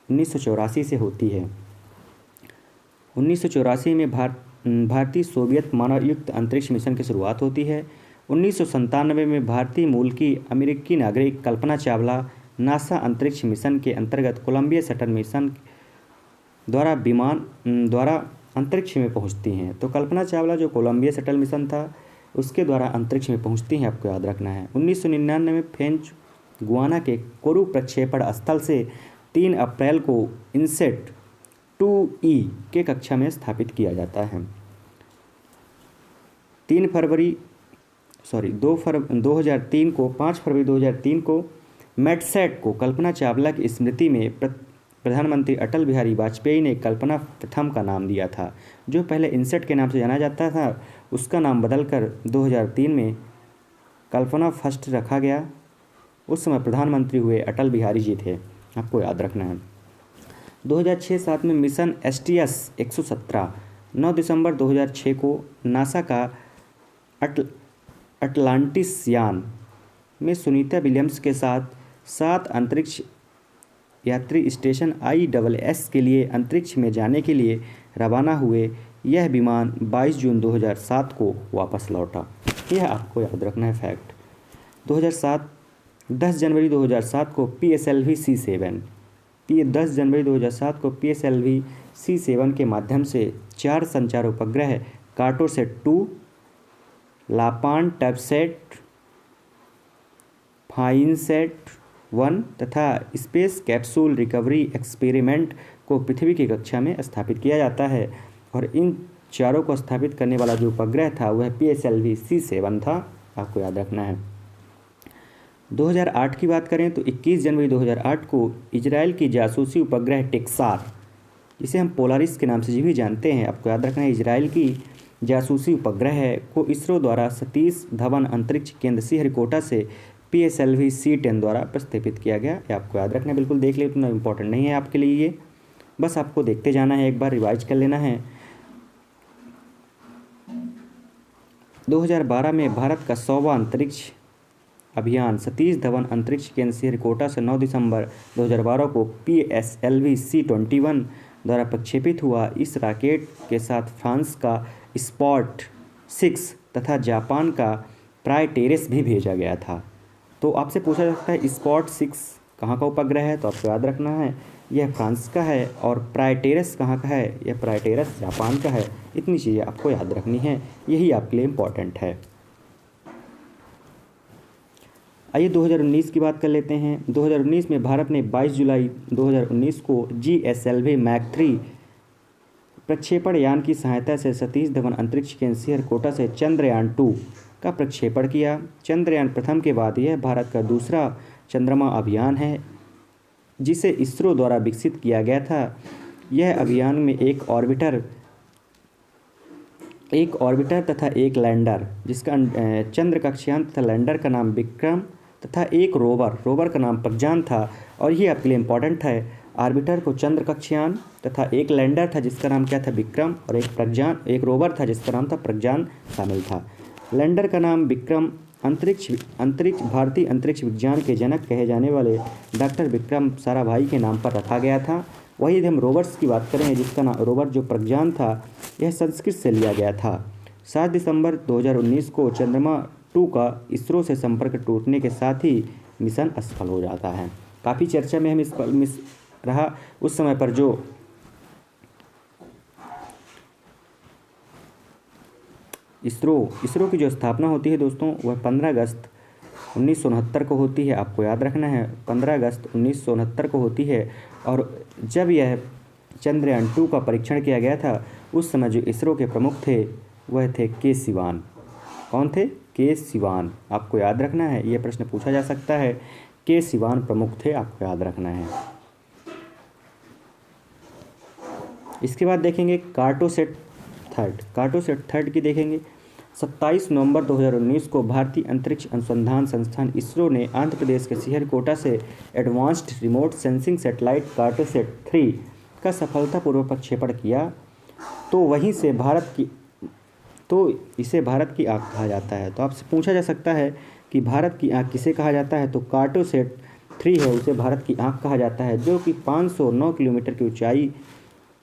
1984 से होती है। 1984 में भारतीय सोवियत मानव युक्त अंतरिक्ष मिशन की शुरुआत होती है। 1997 में भारतीय मूल की अमेरिकी नागरिक कल्पना चावला नासा अंतरिक्ष मिशन के अंतर्गत कोलंबिया शटल मिशन द्वारा अंतरिक्ष में पहुंचती हैं। तो कल्पना चावला जो कोलंबिया शटल मिशन था उसके द्वारा अंतरिक्ष में पहुंचती हैं, आपको याद रखना है। 1999 में फ्रेंच गुयाना के कोरू प्रक्षेपण स्थल से 3 अप्रैल को इनसेट 2E के कक्षा में स्थापित किया जाता है। 5 फरवरी 2003 को मेटसेट को कल्पना चावला की स्मृति में प्रधानमंत्री अटल बिहारी वाजपेयी ने कल्पना प्रथम का नाम दिया था। जो पहले इनसेट के नाम से जाना जाता था उसका नाम बदलकर 2003 में कल्पना फर्स्ट रखा गया। उस समय प्रधानमंत्री हुए अटल बिहारी जी थे, आपको याद रखना है। 2006-07 में मिशन STS-117 9 दिसंबर 2006 को नासा का अटलांटिस यान में सुनीता विलियम्स के साथ 7 अंतरिक्ष यात्री स्टेशन ISS के लिए अंतरिक्ष में जाने के लिए रवाना हुए। यह विमान 22 जून 2007 को वापस लौटा। यह आपको याद रखना है फैक्ट। 10 जनवरी 2007 को PSLV C7 के माध्यम से 4 संचार उपग्रह कार्टोसैट 2, लापान टैबसेट, फाइनसैट 1 तथा स्पेस कैप्सूल रिकवरी एक्सपेरिमेंट को पृथ्वी की कक्षा में स्थापित किया जाता है। और इन चारों को स्थापित करने वाला जो उपग्रह था वह PSLV C7 था, आपको याद रखना है। 2008 की बात करें तो 21 जनवरी 2008 को इजराइल की जासूसी उपग्रह टेक्सार, जिसे हम पोलारिस के नाम से भी जानते हैं, आपको याद रखना है, इजराइल की जासूसी उपग्रह है को इसरो द्वारा सतीश धवन अंतरिक्ष केंद्र श्रीहरिकोटा से PSLV C10 द्वारा प्रक्षेपित किया गया। ये आपको याद रखना है, बिल्कुल देख ले, उतना इम्पोर्टेंट नहीं है आपके लिए, ये बस आपको देखते जाना है, एक बार रिवाइज कर लेना है। 2012 में भारत का 100वां अंतरिक्ष अभियान सतीश धवन अंतरिक्ष केंद्र श्रीहरिकोटा से 9 दिसंबर 2012 को PSLV C21 द्वारा प्रक्षेपित हुआ। इस रॉकेट के साथ फ्रांस का स्पॉट 6 तथा जापान का प्राइटेरस भी भेजा गया था। तो आपसे पूछा जाता है स्पॉट 6 कहाँ का उपग्रह है, तो आपको याद रखना है यह फ्रांस का है, और प्राइटेरस कहाँ का है, यह प्राइटेरस जापान का है। इतनी चीज़ें आपको याद रखनी है, यही आपके लिए इम्पॉर्टेंट है। आइए 2019 की बात कर लेते हैं। 2019 में भारत ने 22 जुलाई 2019 को GSLV Mach 3 प्रक्षेपण यान की सहायता से सतीश धवन अंतरिक्ष केंद्र श्रीहरिकोटा से चंद्रयान 2 का प्रक्षेपण किया। चंद्रयान प्रथम के बाद यह भारत का दूसरा चंद्रमा अभियान है जिसे इसरो द्वारा विकसित किया गया था। यह अभियान में एक ऑर्बिटर तथा एक लैंडर, जिसका चंद्र कक्षयान तथा लैंडर का नाम विक्रम तथा एक रोवर का नाम प्रज्ञान था। और ये आपके लिए इम्पोर्टेंट है, ऑर्बिटर को चंद्र कक्षयान तथा एक लैंडर था जिसका नाम क्या था, विक्रम, और एक रोवर था जिसका नाम था प्रज्ञान शामिल था। लैंडर का नाम विक्रम भारतीय अंतरिक्ष विज्ञान के जनक कहे जाने वाले डॉक्टर विक्रम साराभाई के नाम पर रखा गया था। वही यदि हम रोवर्स की बात करें, जिसका नाम रोवर जो प्रज्ञान था यह संस्कृत से लिया गया था। 7 दिसंबर 2019 को चंद्रमा 2 का इसरो से संपर्क टूटने के साथ ही मिशन असफल हो जाता है। काफ़ी चर्चा में हम इस रहा उस समय पर। जो इसरो की जो स्थापना होती है दोस्तों वह 15 अगस्त 1969 को होती है, आपको याद रखना है, 15 अगस्त 1969 को होती है। और जब यह चंद्रयान 2 का परीक्षण किया गया था उस समय जो इसरो के प्रमुख थे वह थे के सिवान। कौन थे? के सिवान, आपको याद रखना है, यह प्रश्न पूछा जा सकता है। के सिवान प्रमुख थे, आपको याद रखना है। इसके बाद देखेंगे कार्टोसैट थर्ड की देखेंगे। 27 नवंबर 2019 को भारतीय अंतरिक्ष अनुसंधान संस्थान इसरो ने आंध्र प्रदेश के श्रीहरिकोटा से advanced remote sensing satellite Cartosat 3 का सफलतापूर्वक प्रक्षेपण किया। तो वहीं से भारत की तो इसे भारत की आँख कहा जाता है। तो आपसे पूछा जा सकता है कि भारत की आँख किसे कहा जाता है, तो कार्टोसैट 3 है उसे भारत की आँख कहा जाता है, जो कि 509 किलोमीटर की ऊंचाई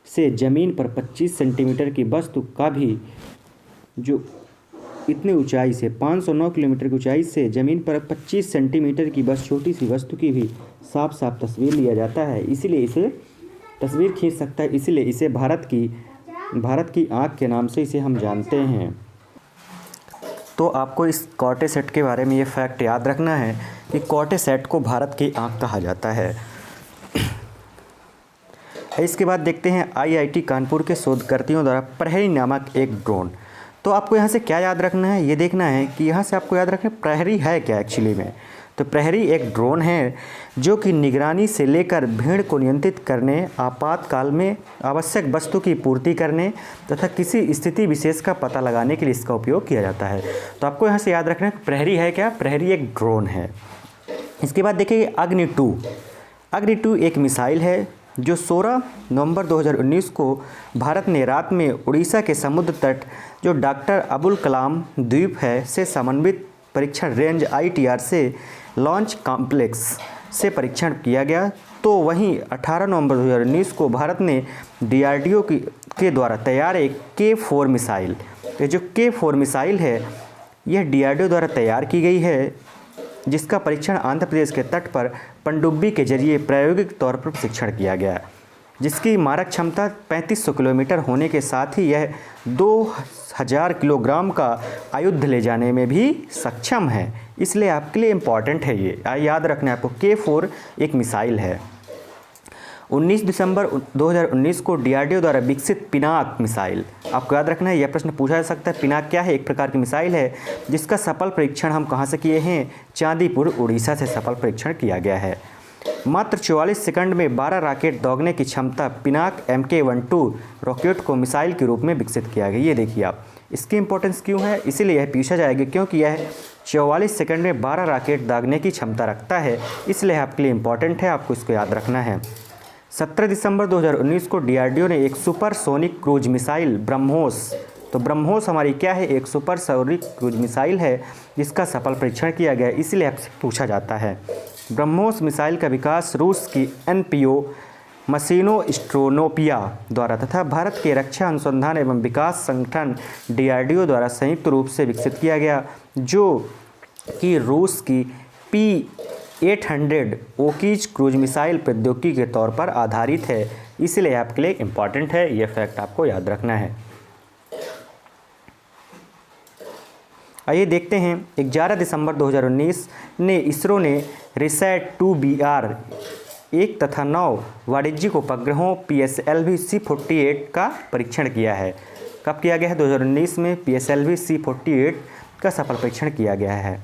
से ज़मीन पर 25 सेंटीमीटर की वस्तु का भी, जो इतनी ऊंचाई से 509 किलोमीटर की ऊंचाई से ज़मीन पर 25 सेंटीमीटर की बस छोटी सी वस्तु की भी साफ साफ तस्वीर लिया जाता है, इसीलिए इसे तस्वीर खींच सकता है, इसीलिए इसे भारत की आँख के नाम से इसे हम जानते हैं। तो आपको इस कार्टोसैट के बारे में ये फैक्ट याद रखना है कि कार्टोसैट को भारत की आँख कहा जाता है। इसके बाद देखते हैं IIT कानपुर के शोधकर्ताओं द्वारा प्रहरी नामक एक ड्रोन। तो आपको यहाँ से क्या याद रखना है, ये देखना है कि यहाँ से आपको याद रखना है प्रहरी है क्या एक्चुअली में। तो प्रहरी एक ड्रोन है जो कि निगरानी से लेकर भीड़ को नियंत्रित करने, आपातकाल में आवश्यक वस्तु की पूर्ति करने तथा किसी स्थिति विशेष का पता लगाने के लिए इसका उपयोग किया जाता है। तो आपको यहाँ से याद रखना है प्रहरी है क्या, प्रहरी एक ड्रोन है। इसके बाद देखिए अग्नि 2 एक मिसाइल है जो 16 नवंबर 2019 को भारत ने रात में उड़ीसा के समुद्र तट जो डॉक्टर अबुल कलाम द्वीप है से समन्वित परीक्षण रेंज ITR से लॉन्च कॉम्प्लेक्स से परीक्षण किया गया। तो वहीं 18 नवंबर 2019 को भारत ने DRDO के द्वारा तैयार एक K4 मिसाइल, ये जो K4 मिसाइल है यह DRDO द्वारा तैयार की गई है, जिसका परीक्षण आंध्र प्रदेश के तट पर पनडुब्बी के जरिए प्रायोगिक तौर पर प्रशिक्षण किया गया, जिसकी मारक क्षमता 3500 किलोमीटर होने के साथ ही यह 2000 किलोग्राम का आयुध ले जाने में भी सक्षम है, इसलिए आपके लिए इम्पॉर्टेंट है। ये याद रखना है आपको, K4 एक मिसाइल है। 19 दिसंबर 2019 को DRDO द्वारा विकसित पिनाक मिसाइल, आपको याद रखना है, यह प्रश्न पूछा जा सकता है। पिनाक क्या है, एक प्रकार की मिसाइल है जिसका सफल परीक्षण हम कहाँ से किए हैं, चांदीपुर उड़ीसा से सफल परीक्षण किया गया है। मात्र 44 सेकंड में 12 रॉकेट दागने की क्षमता पिनाक MK12 रॉकेट को मिसाइल के रूप में विकसित किया गया। ये देखिए आप, इसकी इंपॉर्टेंस क्यों है, इसीलिए यह पूछा जाएगा क्योंकि यह 44 सेकंड में 12 रॉकेट दागने की क्षमता रखता है, इसलिए आपके लिए इम्पॉर्टेंट है, आपको इसको याद रखना है। 17 दिसंबर 2019 को DRDO ने एक सुपरसोनिक क्रूज मिसाइल ब्रह्मोस, तो ब्रह्मोस हमारी क्या है, एक सुपरसोनिक क्रूज मिसाइल है जिसका सफल परीक्षण किया गया, इसलिए आपसे पूछा जाता है। ब्रह्मोस मिसाइल का विकास रूस की NPO मशीनो स्ट्रोनोपिया द्वारा तथा भारत के रक्षा अनुसंधान एवं विकास संगठन DRDO द्वारा संयुक्त रूप से विकसित किया गया, जो कि रूस की P-800 ओकीज क्रूज मिसाइल प्रौद्योगिकी के तौर पर आधारित है, इसलिए आपके लिए इम्पॉर्टेंट है, यह फैक्ट आपको याद रखना है। आइए देखते हैं 11 दिसंबर 2019 ने इसरो ने रिसैट 2BR 1 तथा 9 वाणिज्यिक उपग्रहों PSLV C48 का परीक्षण किया है। कब किया गया है, 2019 में PSLV C48 का सफल परीक्षण किया गया है।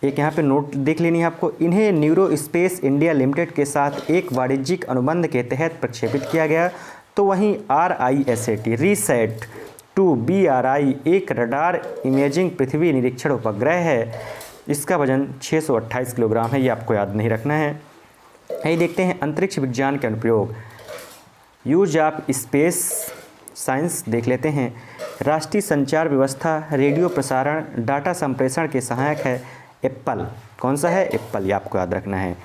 एक यहाँ पे नोट देख लेनी है आपको, इन्हें न्यूरो स्पेस इंडिया लिमिटेड के साथ एक वाणिज्यिक अनुबंध के तहत प्रक्षेपित किया गया। तो वहीं RISAT रिसैट 2BRI एक रडार इमेजिंग पृथ्वी निरीक्षण उपग्रह है, इसका वजन 628 किलोग्राम है, ये आपको याद नहीं रखना है। यही देखते हैं अंतरिक्ष विज्ञान के अनुप्रयोग, यूज ऑफ स्पेस साइंस देख लेते हैं। राष्ट्रीय संचार व्यवस्था रेडियो प्रसारण डाटा संप्रेषण के सहायक है एप्पल, कौन सा है, एप्पल, ये आपको याद रखना है।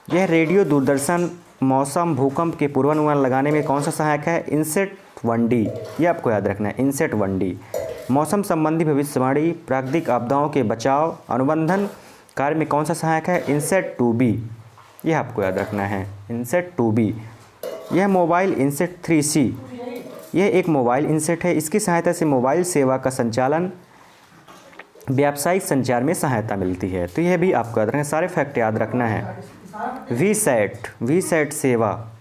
यह रेडियो दूरदर्शन मौसम भूकंप के पूर्वानुमान लगाने में कौन सा सहायक है, इनसेट 1D, ये आपको याद रखना है, इनसेट 1D। मौसम संबंधी भविष्यवाणी प्राकृतिक आपदाओं के बचाव अनुबंधन कार्य में कौन सा सहायक है, इनसेट 2B, यह आपको याद रखना है, इनसेट 2B। यह मोबाइल इनसेट 3C, यह एक मोबाइल इनसेट है, इसकी सहायता से मोबाइल सेवा का संचालन व्यावसायिक संचार में सहायता मिलती है, तो यह भी आपको याद रखना, सारे फैक्ट याद रखना है। वीसैट सेवा,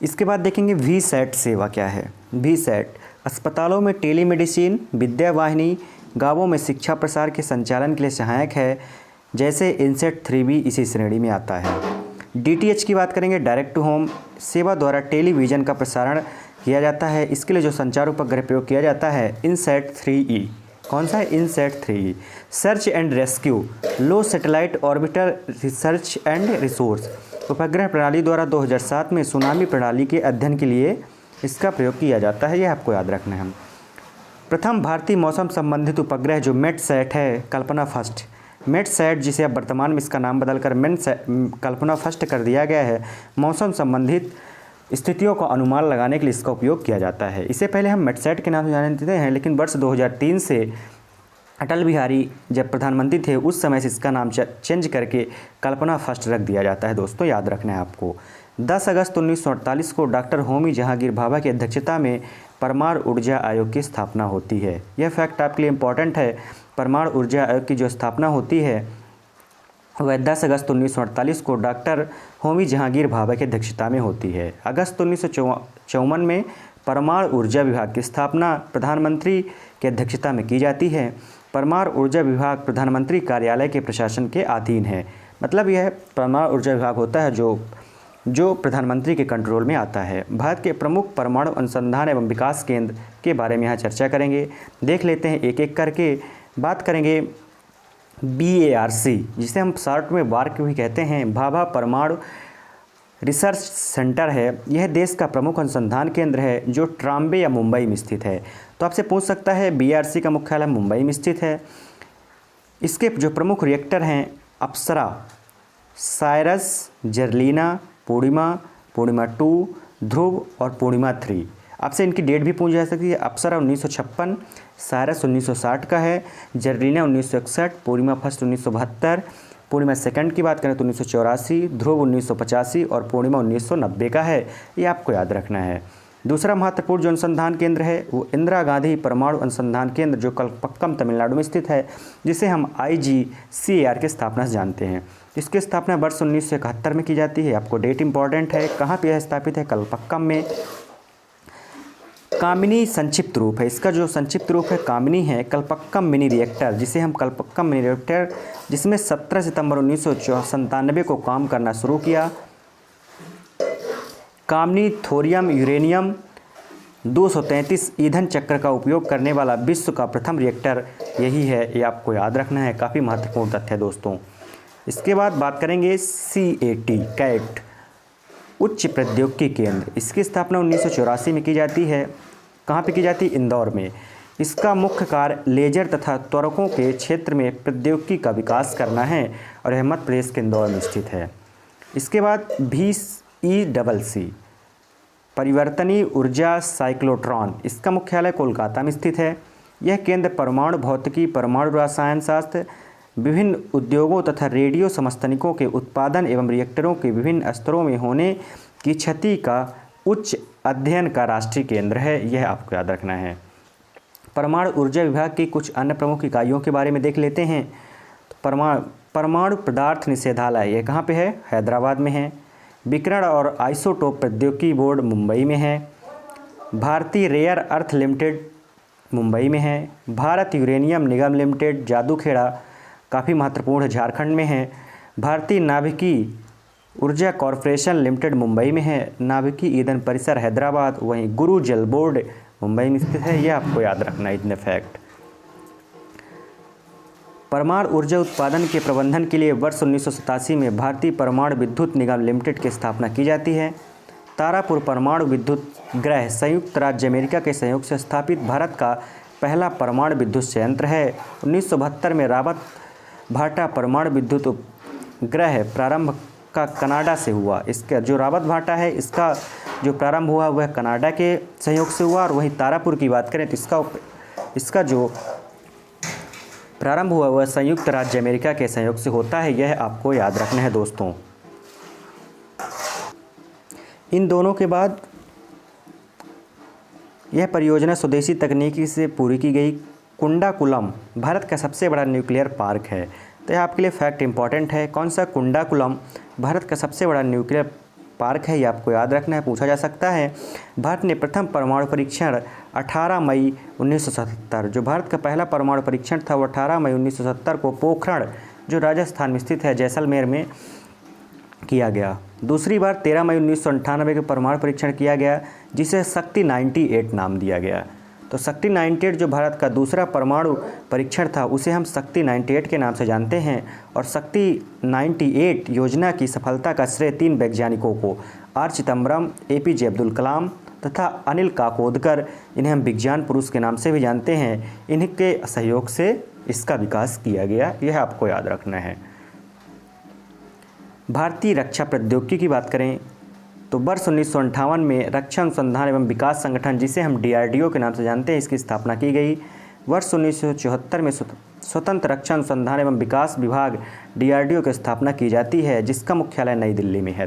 इसके बाद देखेंगे वीसैट सेवा क्या है। वीसैट अस्पतालों में टेलीमेडिसिन, विद्या वाहिनी, गांवों में शिक्षा प्रसार के संचालन के लिए सहायक है, जैसे इनसेट 3B इसी श्रेणी में आता है। DTH की बात करेंगे, डायरेक्ट टू होम सेवा द्वारा टेलीविज़न का प्रसारण किया जाता है, इसके लिए जो संचार उपग्रह प्रयोग किया जाता है इनसेट 3E, कौन सा है, INSAT 3E। Search and rescue low satellite orbiter research and resource उपग्रह प्रणाली द्वारा 2007 में सुनामी प्रणाली के अध्ययन के लिए इसका प्रयोग किया जाता है, यह आपको याद रखना है। प्रथम भारतीय मौसम संबंधित उपग्रह जो मेटसैट है, कल्पना फर्स्ट मेटसैट, जिसे अब वर्तमान में इसका नाम बदलकर कल्पना फर्स्ट कर दिया गया है, मौसम संबंधित स्थितियों का अनुमान लगाने के लिए इसका उपयोग किया जाता है। इससे पहले हम मेटसैट के नाम से जानते हैं, लेकिन वर्ष 2003 से अटल बिहारी जब प्रधानमंत्री थे उस समय से इसका नाम चेंज करके कल्पना फर्स्ट रख दिया जाता है। दोस्तों याद रखना है आपको। 10 अगस्त 1948 को डॉक्टर होमी जहांगीर भाभा की अध्यक्षता में परमाणु ऊर्जा आयोग की स्थापना होती है। यह फैक्ट आपके लिए इम्पॉर्टेंट है। परमाणु ऊर्जा आयोग की जो स्थापना होती है वह 10 अगस्त 1948 को डॉक्टर होमी जहांगीर भाभा की अध्यक्षता में होती है। अगस्त 1954 में परमाणु ऊर्जा विभाग की स्थापना प्रधानमंत्री की अध्यक्षता में की जाती है। परमाणु ऊर्जा विभाग प्रधानमंत्री कार्यालय के प्रशासन के अधीन है। मतलब यह परमाणु ऊर्जा विभाग होता है जो प्रधानमंत्री के कंट्रोल में आता है। भारत के प्रमुख परमाणु अनुसंधान एवं विकास केंद्र के बारे में यहाँ चर्चा करेंगे। देख लेते हैं एक एक करके। बात करेंगे BARC, जिसे हम शॉर्ट में वार्क भी कहते हैं, भाभा परमाणु रिसर्च सेंटर है। यह देश का प्रमुख अनुसंधान केंद्र है जो ट्राम्बे या मुंबई में स्थित है। तो आपसे पूछ सकता है BARC का मुख्यालय मुंबई में स्थित है। इसके जो प्रमुख रिएक्टर हैं अप्सरा, साइरस, जर्लिना, पूर्णिमा 2, ध्रुव और पूर्णिमा 3। आपसे इनकी डेट भी पूछी जा सकती है। अप्सरा 1956, साइरस 1960 का है, जर्लिना 1961, पूर्णिमा फर्स्ट 1972, पूर्णिमा सेकंड की बात करें तो 1984, ध्रुव 1985 और पूर्णिमा 1990 का है। ये आपको याद रखना है। दूसरा महत्वपूर्ण जो अनुसंधान केंद्र है वो इंदिरा गांधी परमाणु अनुसंधान केंद्र जो कलपक्कम तमिलनाडु में स्थित है, जिसे हम IGCAR की स्थापना से जानते हैं। इसकी स्थापना वर्ष 1971 में की जाती है। आपको डेट इंपॉर्टेंट है। कहाँ पे यह स्थापित है? कलपक्कम में। कामिनी संक्षिप्त रूप है, इसका जो संक्षिप्त रूप है कामिनी है। कलपक्कम मिनी रिएक्टर, जिसे हम कलपक्कम मिनी रिएक्टर, जिसमें 17 सितंबर 1997 को काम करना शुरू किया। कामिनी थोरियम यूरेनियम 233 ईंधन चक्र का उपयोग करने वाला विश्व का प्रथम रिएक्टर यही है। ये आपको याद रखना है, काफ़ी महत्वपूर्ण तथ्य है दोस्तों। इसके बाद बात करेंगे CAT उच्च प्रौद्योगिकी केंद्र। इसकी स्थापना 1984 में की जाती है। कहाँ पे की जाती है? इंदौर में। इसका मुख्य कार्य लेजर तथा त्वरकों के क्षेत्र में प्रौद्योगिकी का विकास करना है और यह मध्य प्रदेश के इंदौर में स्थित है। इसके बाद VECC परिवर्तनीय ऊर्जा साइक्लोट्रॉन, इसका मुख्यालय कोलकाता में स्थित है। यह केंद्र परमाणु भौतिकी, परमाणु रसायन शास्त्र, विभिन्न उद्योगों तथा रेडियो समस्थानिकों के उत्पादन एवं रिएक्टरों के विभिन्न स्तरों में होने की क्षति का उच्च अध्ययन का राष्ट्रीय केंद्र है। यह आपको याद रखना है। परमाणु ऊर्जा विभाग की कुछ अन्य प्रमुख इकाइयों के बारे में देख लेते हैं। तो परमाणु पदार्थ निषेधालय यह कहाँ पे है? हैदराबाद में है। विकिरण और आइसोटोप प्रौद्योगिकी बोर्ड मुंबई में है। भारतीय रेयर अर्थ लिमिटेड मुंबई में है। भारत यूरेनियम निगम लिमिटेड जादूखेड़ा काफ़ी महत्वपूर्ण है, झारखंड में है। भारतीय नाभिकीय ऊर्जा कॉरपोरेशन लिमिटेड मुंबई में है। नाभिकीय ईंधन परिसर हैदराबाद, वहीं गुरु जल बोर्ड मुंबई में स्थित है। यह आपको याद रखना है इतने फैक्ट। परमाणु ऊर्जा उत्पादन के प्रबंधन के लिए वर्ष 1987 में भारतीय परमाणु विद्युत निगम लिमिटेड की स्थापना की जाती है। तारापुर परमाणु विद्युत गृह संयुक्त राज्य अमेरिका के सहयोग से स्थापित भारत का पहला परमाणु विद्युत संयंत्र है। 1972 में रावत भाटा परमाणु विद्युत उपग्रह प्रारंभ का कनाडा से हुआ। इसका जो रावत भाटा है इसका जो प्रारंभ हुआ वह कनाडा के सहयोग से हुआ। और वहीं तारापुर की बात करें तो इसका जो प्रारंभ हुआ वह संयुक्त राज्य अमेरिका के सहयोग से होता है। यह आपको याद रखना है दोस्तों। इन दोनों के बाद यह परियोजना स्वदेशी तकनीकी से पूरी की गई। कुंडाकुलम भारत का सबसे बड़ा न्यूक्लियर पार्क है। तो यह आपके लिए फैक्ट इंपॉर्टेंट है। कौन सा? कुंडाकुलम भारत का सबसे बड़ा न्यूक्लियर पार्क है। ये आपको याद रखना है, पूछा जा सकता है। भारत ने प्रथम परमाणु परीक्षण 18 मई 1977, जो भारत का पहला परमाणु परीक्षण था वो 18 मई 1970 को पोखरण जो राजस्थान में स्थित है जैसलमेर में किया गया। दूसरी बार 13 मई 1998 को परमाणु परीक्षण किया गया जिसे शक्ति 98 नाम दिया गया। तो शक्ति 98 जो भारत का दूसरा परमाणु परीक्षण था उसे हम शक्ति 98 के नाम से जानते हैं। और शक्ति 98 योजना की सफलता का श्रेय 3 वैज्ञानिकों को, आर चिदम्बरम, APJ अब्दुल कलाम तथा अनिल काकोदकर, इन्हें हम विज्ञान पुरुष के नाम से भी जानते हैं, इनके सहयोग से इसका विकास किया गया, यह आपको याद रखना है। भारतीय रक्षा प्रौद्योगिकी की बात करें तो वर्ष 1958 में रक्षा अनुसंधान एवं विकास संगठन, जिसे हम DRDO के नाम से जानते हैं, इसकी स्थापना की गई। वर्ष 1974 में स्वतंत्र रक्षा अनुसंधान एवं विकास विभाग DRDO की स्थापना की जाती है, जिसका मुख्यालय नई दिल्ली में है।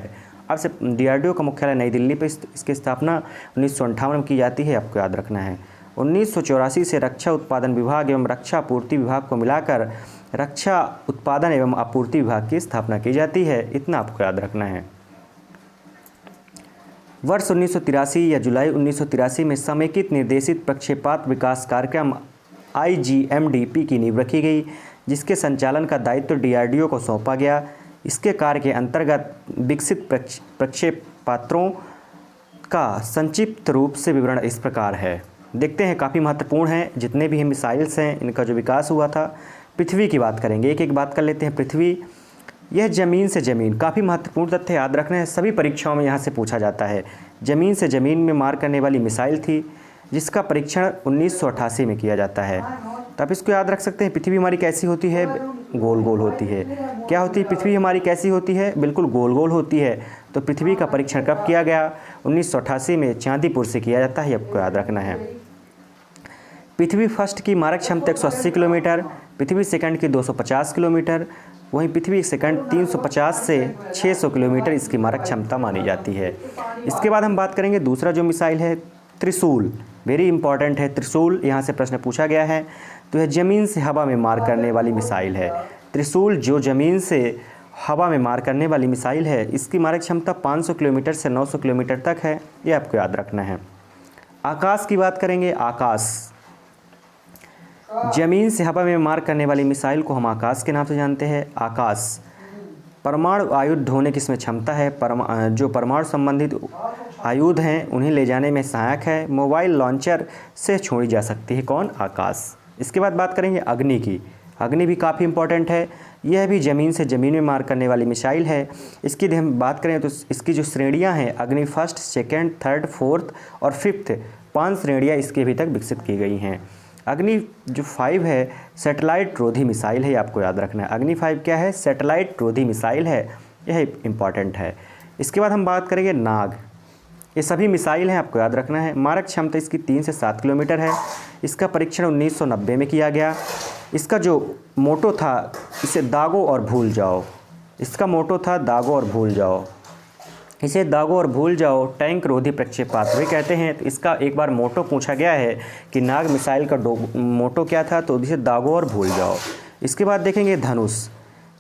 अब से DRDO का मुख्यालय नई दिल्ली पर, इसकी स्थापना 1958 में की जाती है, आपको याद रखना है। 1984 से रक्षा उत्पादन विभाग एवं रक्षा आपूर्ति विभाग को मिलाकर रक्षा उत्पादन एवं आपूर्ति विभाग की स्थापना की जाती है, इतना आपको याद रखना है। वर्ष 1983 या जुलाई 1983 में समेकित निर्देशित प्रक्षेपात विकास कार्यक्रम IGMDP की नींव रखी गई, जिसके संचालन का दायित्व DRDO को सौंपा गया। इसके कार्य के अंतर्गत विकसित प्रक्षेपास्त्रों का संक्षिप्त रूप से विवरण इस प्रकार है। देखते हैं, काफ़ी महत्वपूर्ण है। जितने भी मिसाइल्स हैं, इनका जो विकास हुआ था। पृथ्वी की बात करेंगे, एक एक बात कर लेते हैं। पृथ्वी, यह ज़मीन से ज़मीन, काफ़ी महत्वपूर्ण तथ्य याद रखना है, सभी परीक्षाओं में यहाँ से पूछा जाता है। ज़मीन से ज़मीन में मार करने वाली मिसाइल थी, जिसका परीक्षण 1988 में किया जाता है। तो आप इसको याद रख सकते हैं। पृथ्वी हमारी कैसी होती है? गोल गोल होती है। क्या होती है पृथ्वी हमारी, कैसी होती है? बिल्कुल गोल गोल होती है। तो पृथ्वी का परीक्षण कब किया गया? 1988 में चांदीपुर से किया जाता है, आपको याद रखना है। पृथ्वी फर्स्ट की मारक क्षमता 180 किलोमीटर, पृथ्वी सेकंड की 250 किलोमीटर, वहीं पृथ्वी सेकंड 350 से 600 किलोमीटर इसकी मारक क्षमता मानी जाती है। इसके बाद हम बात करेंगे दूसरा जो मिसाइल है, त्रिशूल। वेरी इंपॉर्टेंट है त्रिशूल, यहाँ से प्रश्न पूछा गया है। तो यह ज़मीन से हवा में मार करने वाली मिसाइल है। त्रिशूल जो ज़मीन से हवा में मार करने वाली मिसाइल है, इसकी मारक क्षमता 500 किलोमीटर से 900 किलोमीटर तक है, ये आपको याद रखना है। आकाश की बात करेंगे। आकाश, ज़मीन से हवा में मार करने वाली मिसाइल को हम आकाश के नाम से जानते हैं। आकाश परमाणु आयुध होने की इसमें क्षमता है। जो परमाणु संबंधित आयुध हैं उन्हें ले जाने में सहायक है। मोबाइल लॉन्चर से छोड़ी जा सकती है। कौन? आकाश। इसके बाद बात करेंगे अग्नि की। अग्नि भी काफ़ी इंपॉर्टेंट है। यह भी ज़मीन से ज़मीन में मार करने वाली मिसाइल है। इसकी हम बात करें तो इसकी जो श्रेणियां हैं, अग्नि फर्स्ट, सेकेंड, थर्ड, फोर्थ और फिफ्थ, 5 श्रेणियाँ इसकी अभी तक विकसित की गई हैं। अग्नि जो 5 है, सैटेलाइट रोधी मिसाइल है, ये आपको याद रखना है। अग्नि 5 क्या है? सैटेलाइट रोधी मिसाइल है, यह इंपॉर्टेंट है। इसके बाद हम बात करेंगे नाग। ये सभी मिसाइल हैं, आपको याद रखना है। मारक क्षमता इसकी 3 से 7 किलोमीटर है। इसका परीक्षण 1990 में किया गया। इसका जो मोटो था, इसे दागो और भूल जाओ। इसका मोटो था दागो और भूल जाओ। इसे दागो और भूल जाओ टैंक रोधी प्रक्षेपास्त्र भी कहते हैं। तो इसका एक बार मोटो पूछा गया है कि नाग मिसाइल का मोटो क्या था, तो इसे दागो और भूल जाओ। इसके बाद देखेंगे धनुष।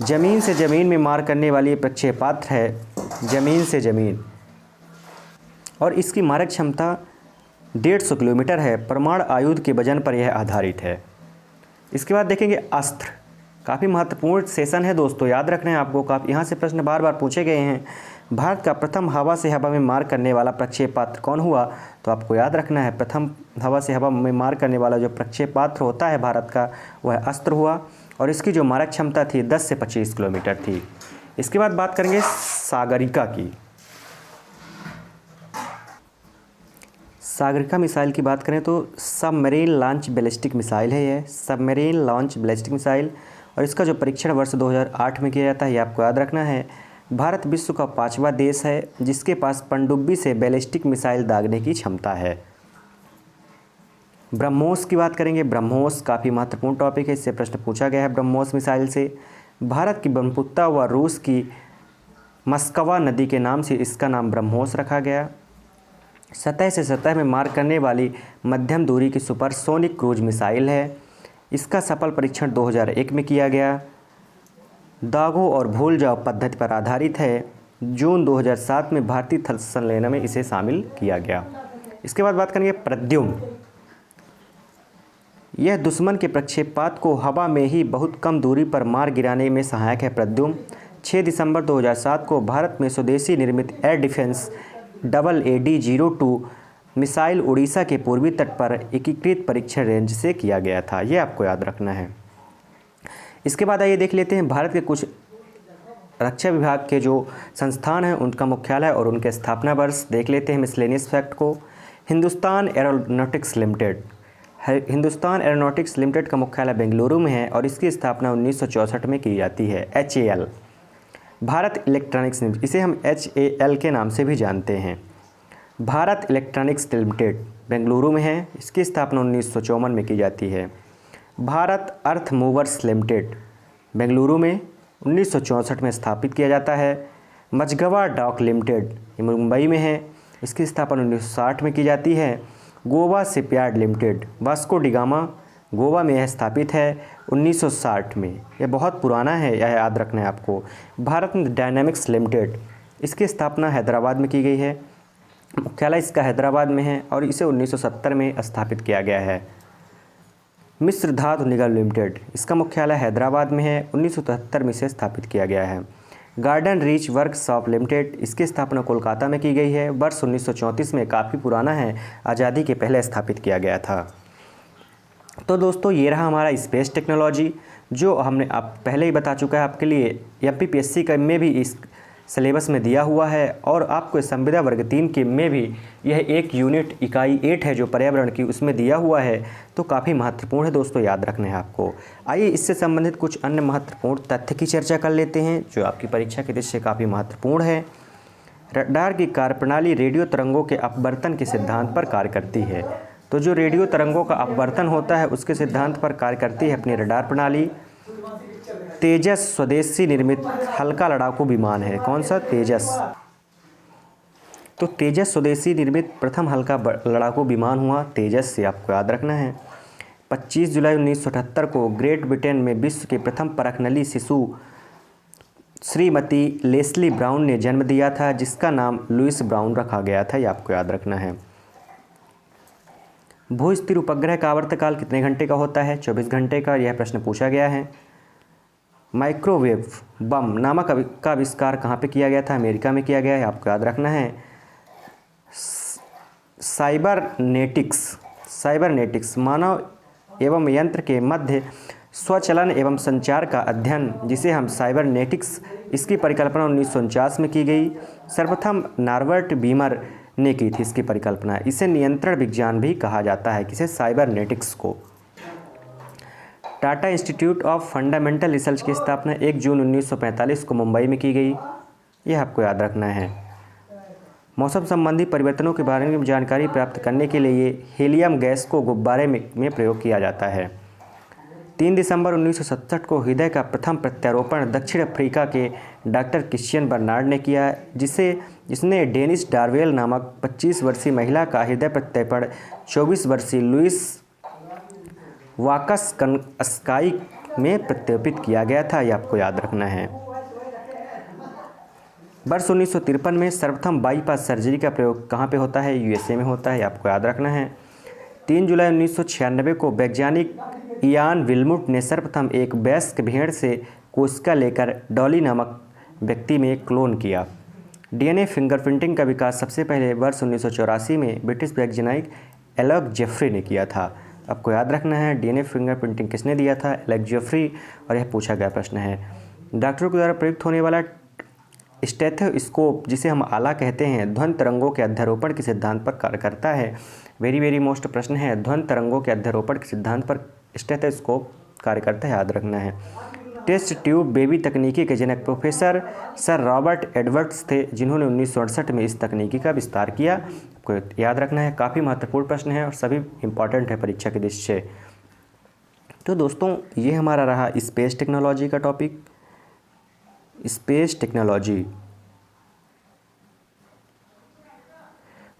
ज़मीन से ज़मीन में मार करने वाली प्रक्षेपास्त्र है, ज़मीन से ज़मीन, और इसकी मारक क्षमता 150 किलोमीटर है। परमाणु आयुध के वजन पर यह आधारित है। इसके बाद देखेंगे अस्त्र। काफ़ी महत्वपूर्ण सेशन है दोस्तों, याद रखना है आपको। यहाँ से प्रश्न बार बार पूछे गए हैं। भारत का प्रथम हवा से हवा में मार करने वाला प्रक्षेपास्त्र कौन हुआ? तो आपको याद रखना है, प्रथम हवा से हवा में मार करने वाला जो प्रक्षेपास्त्र होता है भारत का, वह अस्त्र हुआ, और इसकी जो मारक क्षमता थी 10 से 25 किलोमीटर थी। इसके बाद बात करेंगे सागरिका की। सागरिका मिसाइल की बात करें तो सबमरीन लॉन्च बैलिस्टिक मिसाइल है। यह सबमरीन लॉन्च बैलिस्टिक मिसाइल, और इसका जो परीक्षण वर्ष 2008 में किया जाता है, ये आपको याद रखना है। भारत विश्व का 5वां देश है जिसके पास पनडुब्बी से बैलिस्टिक मिसाइल दागने की क्षमता है। ब्रह्मोस की बात करेंगे। ब्रह्मोस काफ़ी महत्वपूर्ण टॉपिक है, इससे प्रश्न पूछा गया है ब्रह्मोस मिसाइल से। भारत की ब्रह्मपुत्र व रूस की मस्कवा नदी के नाम से इसका नाम ब्रह्मोस रखा गया। सतह से सतह में मार करने वाली मध्यम दूरी की सुपरसोनिक क्रूज मिसाइल है। इसका सफल परीक्षण 2001 में किया गया। दागो और भूल जाओ पद्धति पर आधारित है। जून 2007 में भारतीय थल संलेना में इसे शामिल किया गया। इसके बाद बात करेंगे प्रद्युम्न। यह दुश्मन के प्रक्षेपात को हवा में ही बहुत कम दूरी पर मार गिराने में सहायक है। प्रद्युम्न 6 दिसंबर 2007 को भारत में स्वदेशी निर्मित air defence AAD-02 missile Orissa के पूर्वी तट पर एकीकृत परीक्षण रेंज से किया गया था। यह आपको याद रखना है। इसके बाद आइए देख लेते हैं भारत के कुछ रक्षा विभाग के जो संस्थान हैं उनका मुख्यालय और उनके स्थापना वर्ष देख लेते हैं मिसलेनियस फैक्ट को। Hindustan aeronautics limited. Hindustan aeronautics limited का मुख्यालय बेंगलुरु में है और इसकी स्थापना 1964 में की जाती है। HAL भारत इलेक्ट्रॉनिक्स लिमिटेड, इसे हम HAL के नाम से भी जानते हैं। भारत इलेक्ट्रॉनिक्स लिमिटेड बेंगलुरु में है, इसकी स्थापना 1954 में की जाती है। भारत अर्थ मूवर्स लिमिटेड बेंगलुरु में 1964 में स्थापित किया जाता है। मझगांव डॉक लिमिटेड मुंबई में है, इसकी स्थापना 1960 में की जाती है। Goa shipyard limited Vasco D gamma Goa में यह स्थापित है 1960 में, यह बहुत पुराना है, यह याद रखना है आपको। भारत डायनामिक्स लिमिटेड, इसकी स्थापना हैदराबाद में की गई है, मुख्यालय इसका हैदराबाद में है और इसे 1970 में स्थापित किया गया है। मिश्र धातु निगम लिमिटेड, इसका मुख्यालय हैदराबाद में है, 1973 में इसे स्थापित किया गया है। गार्डन रीच वर्कशॉप लिमिटेड, इसकी स्थापना कोलकाता में की गई है, वर्ष 1934 में, काफ़ी पुराना है, आज़ादी के पहले स्थापित किया गया था। तो दोस्तों ये रहा हमारा स्पेस टेक्नोलॉजी, जो हमने आप पहले ही बता चुका है आपके लिए। MPPSC का में भी इस सिलेबस में दिया हुआ है और आपको संविदा वर्ग 3 के में भी यह एक यूनिट इकाई 8 है जो पर्यावरण की, उसमें दिया हुआ है, तो काफ़ी महत्वपूर्ण है दोस्तों, याद रखना है आपको। आइए इससे संबंधित कुछ अन्य महत्वपूर्ण तथ्य की चर्चा कर लेते हैं जो आपकी परीक्षा के दृष्टि से काफ़ी महत्वपूर्ण है। रडार की कार्यप्रणाली रेडियो तरंगों के अपवर्तन के सिद्धांत पर कार्य करती है। तो जो रेडियो तरंगों का अपवर्तन होता है उसके सिद्धांत पर कार्य करती है अपनी रडार प्रणाली। तेजस स्वदेशी निर्मित हल्का लड़ाकू विमान है। कौन सा? तेजस। तो तेजस स्वदेशी निर्मित प्रथम हल्का लड़ाकू विमान हुआ तेजस से, आपको याद रखना है। 25 जुलाई 1978 को ग्रेट ब्रिटेन में विश्व के प्रथम परखनली शिशु श्रीमती लेस्ली ब्राउन ने जन्म दिया था, जिसका नाम लुइस ब्राउन रखा गया था, ये आपको याद रखना है। भू स्थिर उपग्रह का आवर्तकाल कितने घंटे का होता है? 24 घंटे का, यह प्रश्न पूछा गया है। माइक्रोवेव बम नामक का आविष्कार कहाँ पे किया गया था? अमेरिका में किया गया है, आपको याद रखना है। साइबरनेटिक्स मानव एवं यंत्र के मध्य स्वचलन एवं संचार का अध्ययन, जिसे हम साइबरनेटिक्स, इसकी परिकल्पना 1949 में की गई। सर्वप्रथम नॉर्बर्ट बीमर ने की थी इसकी परिकल्पना। इसे नियंत्रण विज्ञान भी कहा जाता है, किसे? साइबरनेटिक्स को। Tata institute of fundamental research की स्थापना 1 जून 1945 को मुंबई में की गई, यह आपको याद रखना है। मौसम संबंधी परिवर्तनों के बारे में जानकारी प्राप्त करने के लिए हीलियम गैस को गुब्बारे में प्रयोग किया जाता है। 3 दिसंबर 1967 को हृदय का प्रथम प्रत्यारोपण दक्षिण अफ्रीका के डॉक्टर क्रिश्चियन बर्नार्ड ने किया, जिसने डेनिस डार्वेल नामक 25 वर्षीय महिला का हृदय प्रत्यारोपण 24 वर्षीय लुइस वाकसकनस्काई में प्रत्यारोपित किया गया था, यह आपको याद रखना है। वर्ष 1953 में सर्वप्रथम बाईपास सर्जरी का प्रयोग कहाँ पे होता है? USA में होता है, आपको याद रखना है। 3 जुलाई 1996 को वैज्ञानिक इयान विल्मुट ने सर्वप्रथम एक वयस्क भेड़ से कोशिका लेकर डॉली नामक व्यक्ति में क्लोन किया। DNA फिंगरप्रिंटिंग का विकास सबसे पहले वर्ष 1984 में ब्रिटिश वैज्ञानिक एलेक जेफरी ने किया था, आपको याद रखना है। DNA फिंगरप्रिंटिंग किसने दिया था? एलेक जेफरी, और यह पूछा गया प्रश्न है। डॉक्टरों के द्वारा प्रयुक्त होने वाला स्टेथोस्कोप, जिसे हम आला कहते हैं, ध्वनि तरंगों के अध्यारोपण के सिद्धांत पर कार्य करता है। वेरी मोस्ट प्रश्न है, ध्वनि तरंगों के अध्यारोपण के सिद्धांत पर स्टेथोस्कोप कार्य करता है, याद रखना है। टेस्ट ट्यूब बेबी तकनीकी के जनक प्रोफेसर सर रॉबर्ट एडवर्ड्स थे, जिन्होंने 1968 में इस तकनीकी का विस्तार किया, आपको याद रखना है। काफ़ी महत्वपूर्ण प्रश्न है और सभी इंपॉर्टेंट है परीक्षा के दृष्टि से। तो दोस्तों ये हमारा रहा स्पेस टेक्नोलॉजी का टॉपिक। स्पेस टेक्नोलॉजी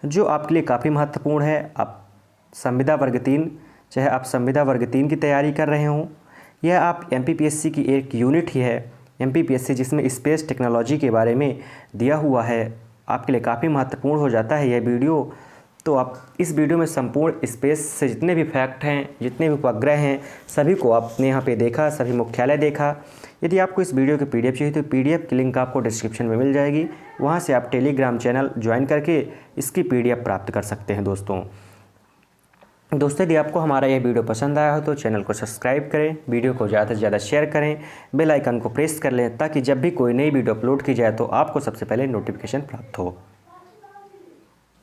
जो आपके लिए काफ़ी महत्वपूर्ण है। आप संविदा वर्ग 3, चाहे आप संविदा वर्ग 3 की तैयारी कर रहे हों, यह आप MPPSC की एक यूनिट ही है, MPPSC, जिसमें स्पेस टेक्नोलॉजी के बारे में दिया हुआ है, आपके लिए काफ़ी महत्वपूर्ण हो जाता है यह वीडियो। तो आप इस वीडियो में संपूर्ण स्पेस से जितने भी फैक्ट हैं, जितने भी उपग्रह हैं, सभी को आपने यहाँ पे देखा, सभी मुख्यालय देखा। यदि आपको इस वीडियो की PDF चाहिए तो PDF की लिंक आपको डिस्क्रिप्शन में मिल जाएगी, वहाँ से आप टेलीग्राम चैनल ज्वाइन करके इसकी PDF प्राप्त कर सकते हैं। दोस्तों यदि आपको हमारा यह वीडियो पसंद आया हो तो चैनल को सब्सक्राइब करें, वीडियो को ज़्यादा से ज़्यादा शेयर करें, बेल आइकन को प्रेस कर लें, ताकि जब भी कोई नई वीडियो अपलोड की जाए तो आपको सबसे पहले नोटिफिकेशन प्राप्त हो।